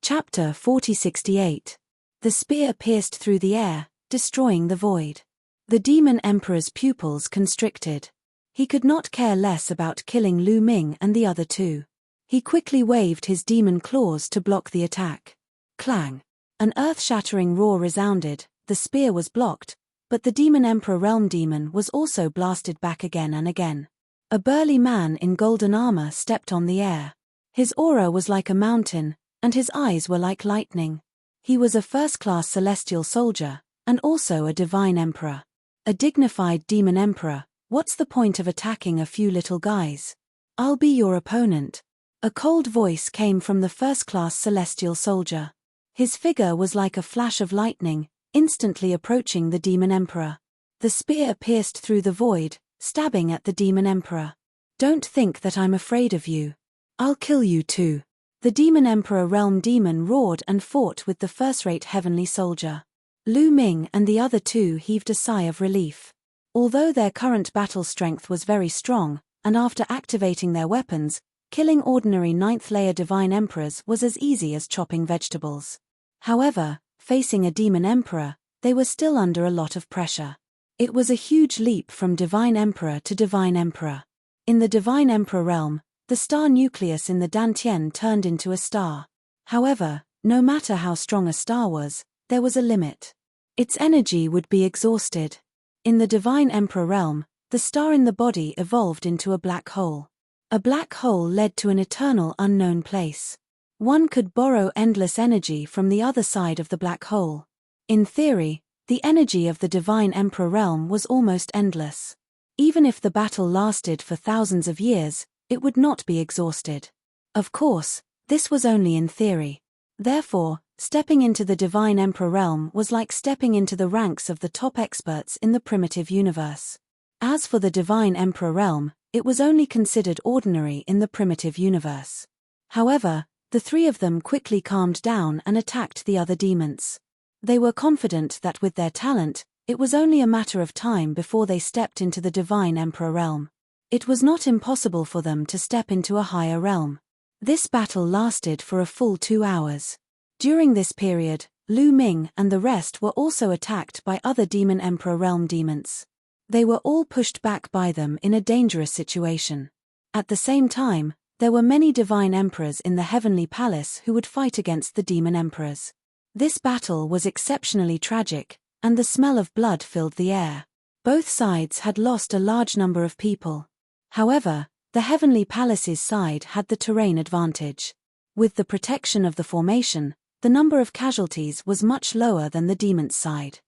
Chapter 4068. The spear pierced through the air, destroying the void. The demon emperor's pupils constricted. He could not care less about killing Lu Ming and the other two. He quickly waved his demon claws to block the attack. Clang! An earth-shattering roar resounded, the spear was blocked, but the demon emperor realm demon was also blasted back again and again. A burly man in golden armor stepped on the air. His aura was like a mountain, and his eyes were like lightning. He was a first-class celestial soldier, and also a divine emperor. A dignified demon emperor, what's the point of attacking a few little guys? I'll be your opponent. A cold voice came from the first-class celestial soldier. His figure was like a flash of lightning, instantly approaching the demon emperor. The spear pierced through the void, stabbing at the demon emperor. Don't think that I'm afraid of you. I'll kill you too. The demon emperor realm demon roared and fought with the first-rate heavenly soldier. Lu Ming and the other two heaved a sigh of relief. Although their current battle strength was very strong, and after activating their weapons, killing ordinary 9th-layer divine emperors was as easy as chopping vegetables. However, facing a demon emperor, they were still under a lot of pressure. It was a huge leap from divine emperor to divine emperor. In the divine emperor realm, the star nucleus in the Dantian turned into a star. However, no matter how strong a star was, there was a limit. Its energy would be exhausted. In the divine emperor realm, the star in the body evolved into a black hole. A black hole led to an eternal unknown place. One could borrow endless energy from the other side of the black hole. In theory, the energy of the divine emperor realm was almost endless. Even if the battle lasted for thousands of years, it would not be exhausted. Of course, this was only in theory. Therefore, stepping into the divine emperor realm was like stepping into the ranks of the top experts in the primitive universe. As for the divine emperor realm, it was only considered ordinary in the primitive universe. However, the three of them quickly calmed down and attacked the other demons. They were confident that with their talent, it was only a matter of time before they stepped into the divine emperor realm. It was not impossible for them to step into a higher realm. This battle lasted for a full 2 hours. During this period, Lu Ming and the rest were also attacked by other demon emperor realm demons. They were all pushed back by them in a dangerous situation. At the same time, there were many divine emperors in the heavenly palace who would fight against the demon emperors. This battle was exceptionally tragic, and the smell of blood filled the air. Both sides had lost a large number of people. However, the heavenly palace's side had the terrain advantage. With the protection of the formation, the number of casualties was much lower than the demon's side.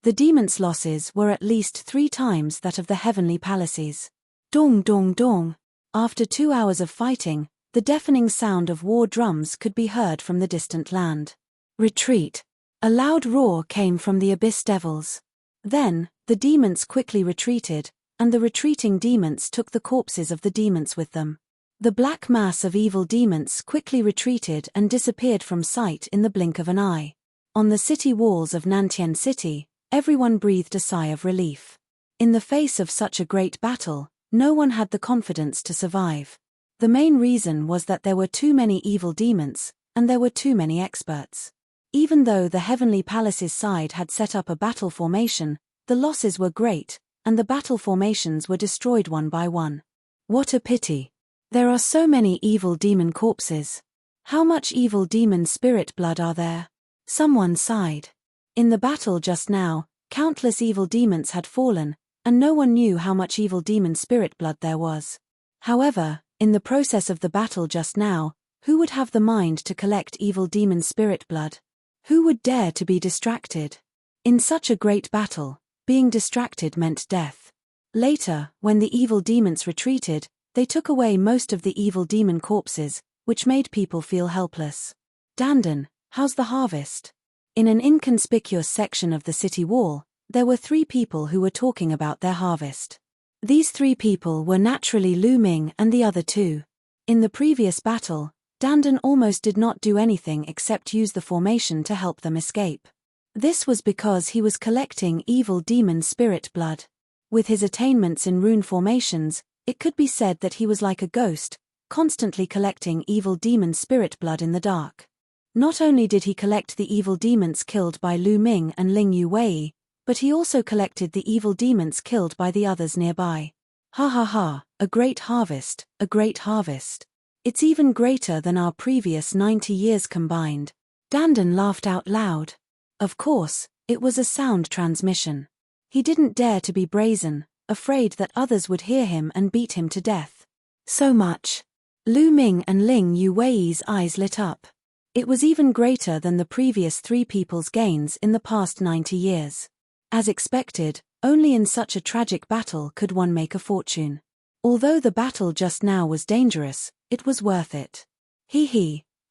The demon's losses were at least 3 times that of the heavenly palaces. Dong dong dong. After 2 hours of fighting, the deafening sound of war drums could be heard from the distant land. Retreat. A loud roar came from the abyss devils. Then, the demons quickly retreated, and the retreating demons took the corpses of the demons with them. The black mass of evil demons quickly retreated and disappeared from sight in the blink of an eye. On the city walls of Nantian City, everyone breathed a sigh of relief. In the face of such a great battle, no one had the confidence to survive. The main reason was that there were too many evil demons, and there were too many experts. Even though the Heavenly Palace's side had set up a battle formation, the losses were great, and the battle formations were destroyed one by one. What a pity. There are so many evil demon corpses. How much evil demon spirit blood are there? Someone sighed. In the battle just now, countless evil demons had fallen, and no one knew how much evil demon spirit blood there was. However, in the process of the battle just now, who would have the mind to collect evil demon spirit blood? Who would dare to be distracted? In such a great battle, being distracted meant death. Later, when the evil demons retreated, they took away most of the evil demon corpses, which made people feel helpless. Dandan, how's the harvest? In an inconspicuous section of the city wall, there were 3 people who were talking about their harvest. These 3 people were naturally Lu Ming and the other 2. In the previous battle, Dandan almost did not do anything except use the formation to help them escape. This was because he was collecting evil demon spirit blood. With his attainments in rune formations, it could be said that he was like a ghost, constantly collecting evil demon spirit blood in the dark. Not only did he collect the evil demons killed by Lu Ming and Ling Yu Wei, but he also collected the evil demons killed by the others nearby. Ha ha ha, a great harvest, a great harvest. It's even greater than our previous 90 years combined. Dandan laughed out loud. Of course, it was a sound transmission. He didn't dare to be brazen, afraid that others would hear him and beat him to death. So much. Lu Ming and Ling Yu Wei's eyes lit up. It was even greater than the previous 3 people's gains in the past 90 years. As expected, only in such a tragic battle could one make a fortune. Although the battle just now was dangerous, it was worth it.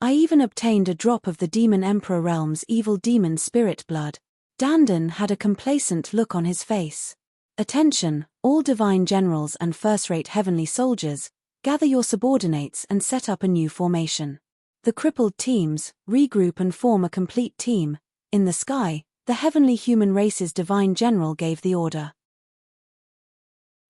I even obtained a drop of the Demon Emperor Realm's evil demon spirit blood. Dandan had a complacent look on his face. Attention, all divine generals and first-rate heavenly soldiers, gather your subordinates and set up a new formation. The crippled teams, regroup and form a complete team. In the sky, the heavenly human race's divine general gave the order.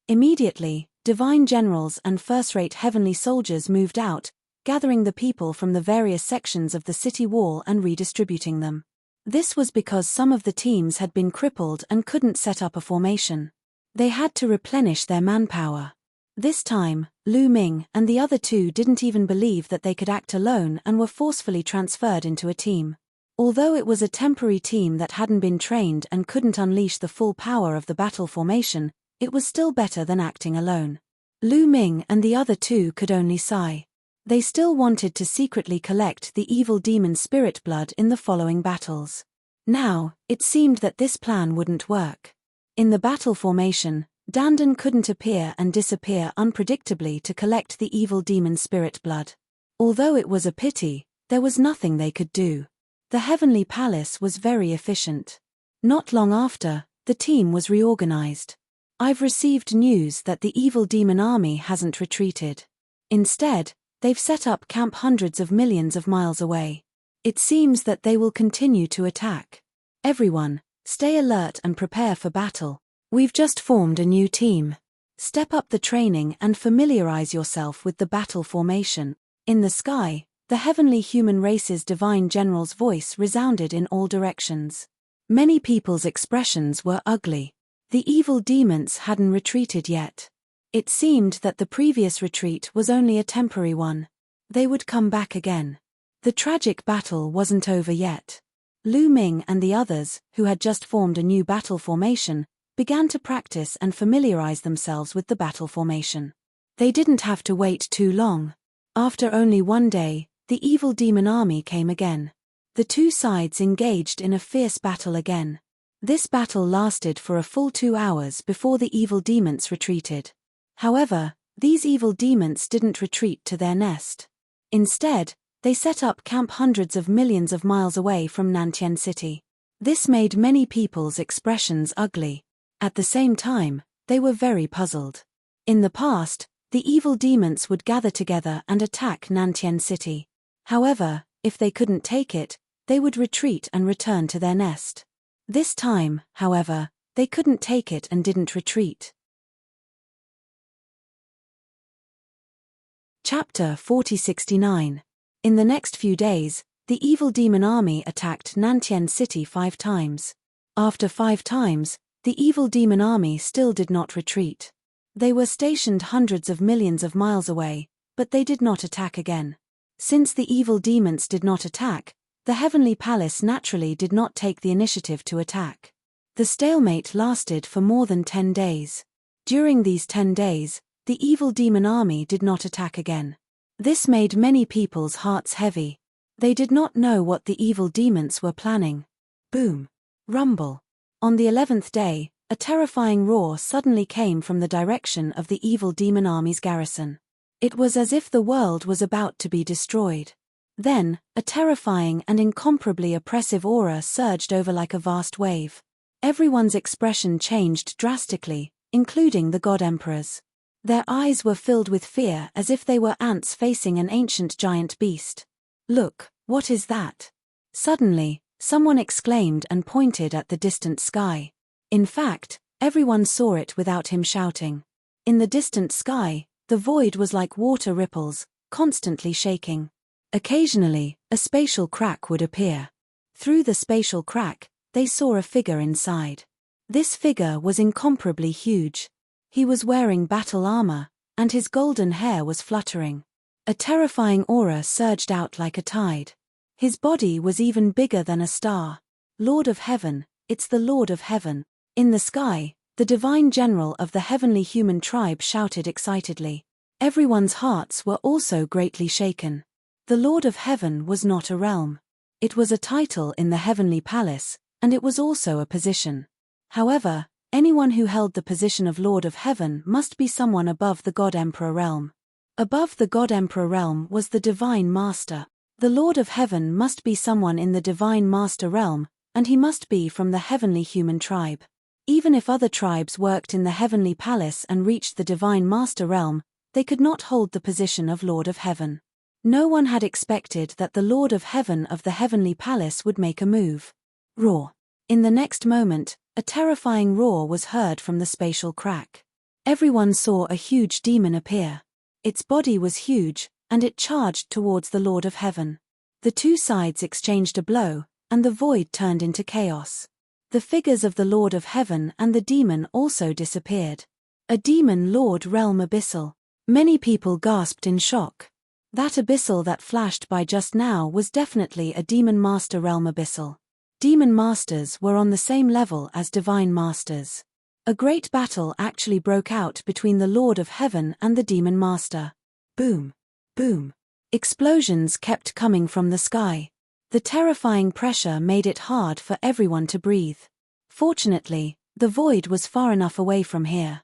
Immediately, divine generals and first-rate heavenly soldiers moved out, gathering the people from the various sections of the city wall and redistributing them. This was because some of the teams had been crippled and couldn't set up a formation. They had to replenish their manpower. This time, Lu Ming and the other 2 didn't even believe that they could act alone and were forcefully transferred into a team. Although it was a temporary team that hadn't been trained and couldn't unleash the full power of the battle formation, it was still better than acting alone. Lu Ming and the other 2 could only sigh. They still wanted to secretly collect the evil demon spirit blood in the following battles. Now, it seemed that this plan wouldn't work. In the battle formation, Dandan couldn't appear and disappear unpredictably to collect the evil demon spirit blood. Although it was a pity, there was nothing they could do. The heavenly palace was very efficient. Not long after, the team was reorganized. I've received news that the evil demon army hasn't retreated. Instead, they've set up camp hundreds of millions of miles away. It seems that they will continue to attack. Everyone, stay alert and prepare for battle. We've just formed a new team. Step up the training and familiarize yourself with the battle formation. In the sky, the heavenly human race's divine general's voice resounded in all directions. Many people's expressions were ugly. The evil demons hadn't retreated yet. It seemed that the previous retreat was only a temporary one. They would come back again. The tragic battle wasn't over yet. Lu Ming and the others, who had just formed a new battle formation, began to practice and familiarize themselves with the battle formation. They didn't have to wait too long. After only one day, the evil demon army came again. The 2 sides engaged in a fierce battle again. This battle lasted for a full 2 hours before the evil demons retreated. However, these evil demons didn't retreat to their nest. Instead, they set up camp hundreds of millions of miles away from Nantian City. This made many people's expressions ugly. At the same time, they were very puzzled. In the past, the evil demons would gather together and attack Nantian City. However, if they couldn't take it, they would retreat and return to their nest. This time, however, they couldn't take it and didn't retreat. Chapter 4069. In the next few days, the evil demon army attacked Nantian City 5 times. After 5 times, the evil demon army still did not retreat. They were stationed hundreds of millions of miles away, but they did not attack again. Since the evil demons did not attack, The Heavenly Palace naturally did not take the initiative to attack. The stalemate lasted for more than 10 days. During these 10 days, the evil demon army did not attack again. This made many people's hearts heavy. They did not know what the evil demons were planning. Boom. Rumble. On the 11th day, a terrifying roar suddenly came from the direction of the evil demon army's garrison. It was as if the world was about to be destroyed. Then, a terrifying and incomparably oppressive aura surged over like a vast wave. Everyone's expression changed drastically, including the God Emperors. Their eyes were filled with fear as if they were ants facing an ancient giant beast. "Look, what is that?" Suddenly, someone exclaimed and pointed at the distant sky. In fact, everyone saw it without him shouting. In the distant sky, the void was like water ripples, constantly shaking. Occasionally, a spatial crack would appear. Through the spatial crack, they saw a figure inside. This figure was incomparably huge. He was wearing battle armor, and his golden hair was fluttering. A terrifying aura surged out like a tide. His body was even bigger than a star. "Lord of Heaven, it's the Lord of Heaven." In the sky, the divine general of the heavenly human tribe shouted excitedly. Everyone's hearts were also greatly shaken. The Lord of Heaven was not a realm. It was a title in the heavenly palace, and it was also a position. However, anyone who held the position of Lord of Heaven must be someone above the God Emperor realm. Above the God Emperor realm was the Divine Master. The Lord of Heaven must be someone in the Divine Master realm, and he must be from the heavenly human tribe. Even if other tribes worked in the heavenly palace and reached the Divine Master realm, they could not hold the position of Lord of Heaven. No one had expected that the Lord of Heaven of the heavenly palace would make a move. Roar. In the next moment, a terrifying roar was heard from the spatial crack. Everyone saw a huge demon appear. Its body was huge, and it charged towards the Lord of Heaven. The two sides exchanged a blow, and the void turned into chaos. The figures of the Lord of Heaven and the demon also disappeared. A demon lord realm abyssal. Many people gasped in shock. That abyssal that flashed by just now was definitely a demon master realm abyssal. Demon masters were on the same level as divine masters. A great battle actually broke out between the Lord of Heaven and the demon master. Boom. Boom. Explosions kept coming from the sky. The terrifying pressure made it hard for everyone to breathe. Fortunately, the void was far enough away from here.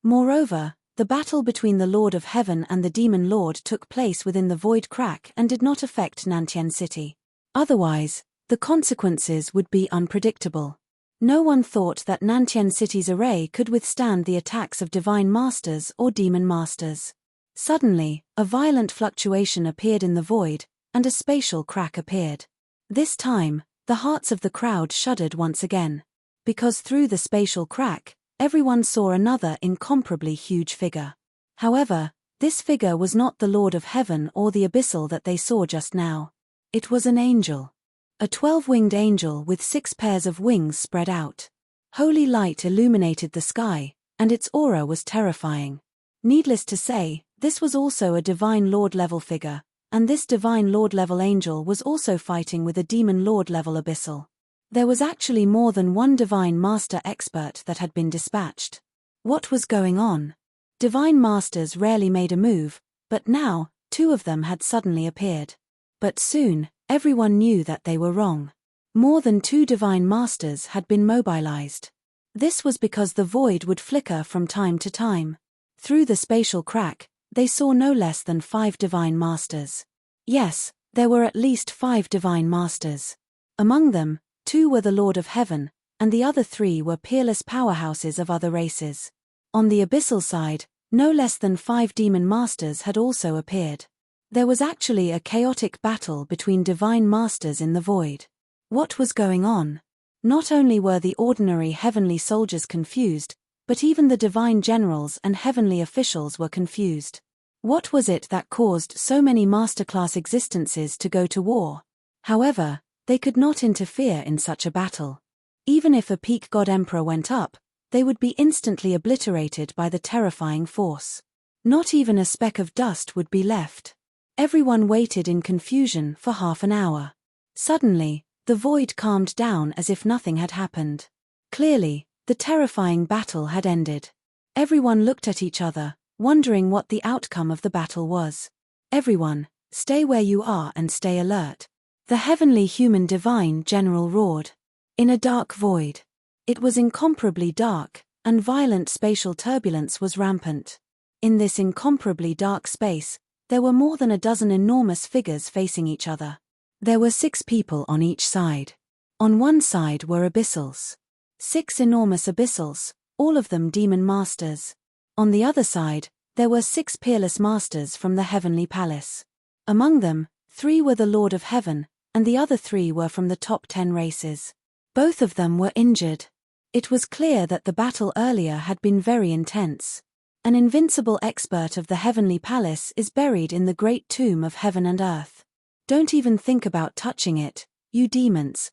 Moreover, the battle between the Lord of Heaven and the Demon Lord took place within the void crack and did not affect Nantian City. Otherwise, the consequences would be unpredictable. No one thought that Nantian City's array could withstand the attacks of divine masters or demon masters. Suddenly, a violent fluctuation appeared in the void, and a spatial crack appeared. This time, the hearts of the crowd shuddered once again. Because through the spatial crack, everyone saw another incomparably huge figure. However, this figure was not the Lord of Heaven or the abyssal that they saw just now. It was an angel. A 12-winged angel with 6 pairs of wings spread out. Holy light illuminated the sky, and its aura was terrifying. Needless to say, this was also a divine lord-level figure, and this divine lord-level angel was also fighting with a demon lord-level abyssal. There was actually more than one divine master expert that had been dispatched. What was going on? Divine masters rarely made a move, but now, 2 of them had suddenly appeared. But soon, everyone knew that they were wrong. More than 2 divine masters had been mobilized. This was because the void would flicker from time to time. Through the spatial crack, they saw no less than 5 divine masters. Yes, there were at least 5 divine masters. Among them, 2 were the Lord of Heaven, and the other 3 were peerless powerhouses of other races. On the abyssal side, no less than 5 demon masters had also appeared. There was actually a chaotic battle between divine masters in the void. What was going on? Not only were the ordinary heavenly soldiers confused, but even the divine generals and heavenly officials were confused. What was it that caused so many masterclass existences to go to war? However, they could not interfere in such a battle. Even if a peak god emperor went up, they would be instantly obliterated by the terrifying force. Not even a speck of dust would be left. Everyone waited in confusion for half an hour. Suddenly, the void calmed down as if nothing had happened. Clearly, the terrifying battle had ended. Everyone looked at each other, wondering what the outcome of the battle was. Everyone, stay where you are and stay alert. The heavenly human divine general roared. In a dark void. It was incomparably dark, and violent spatial turbulence was rampant. In this incomparably dark space, there were more than a dozen enormous figures facing each other. There were 6 people on each side. On one side were abyssals. 6 enormous abyssals, all of them demon masters. On the other side, there were 6 peerless masters from the heavenly palace. Among them, 3 were the Lord of Heaven, and the other 3 were from the top 10 races. Both of them were injured. It was clear that the battle earlier had been very intense. An invincible expert of the heavenly palace is buried in the great tomb of heaven and earth. Don't even think about touching it, you demons.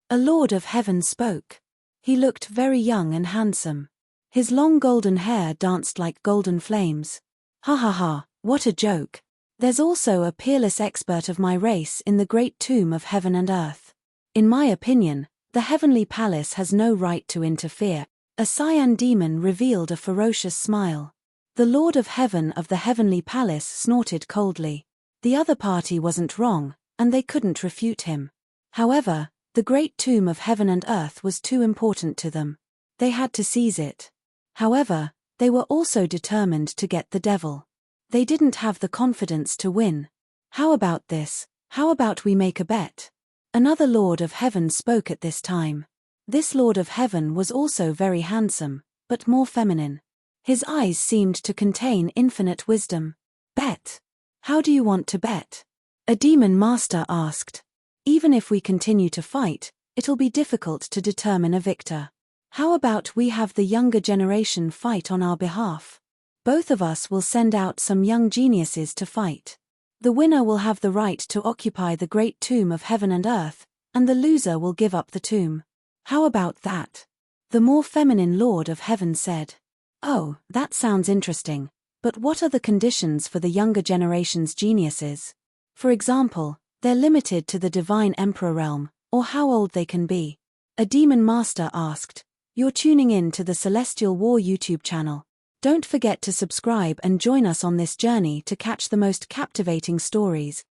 A Lord of Heaven spoke. He looked very young and handsome. His long golden hair danced like golden flames. Ha ha ha, what a joke. There's also a peerless expert of my race in the great tomb of heaven and earth. In my opinion, the heavenly palace has no right to interfere. A cyan demon revealed a ferocious smile. The Lord of Heaven of the heavenly palace snorted coldly. The other party wasn't wrong, and they couldn't refute him. However, the great tomb of heaven and earth was too important to them. They had to seize it. However, they were also determined to get the devil. They didn't have the confidence to win. How about this? How about we make a bet? Another Lord of Heaven spoke at this time. This Lord of Heaven was also very handsome, but more feminine. His eyes seemed to contain infinite wisdom. Bet. How do you want to bet? A demon master asked. Even if we continue to fight, it'll be difficult to determine a victor. How about we have the younger generation fight on our behalf? Both of us will send out some young geniuses to fight. The winner will have the right to occupy the great tomb of heaven and earth, and the loser will give up the tomb. How about that? The more feminine Lord of Heaven said. Oh, that sounds interesting, but what are the conditions for the younger generation's geniuses? For example, they're limited to the divine emperor realm, or how old they can be. A demon master asked. You're tuning in to the Celestial War YouTube channel. Don't forget to subscribe and join us on this journey to catch the most captivating stories.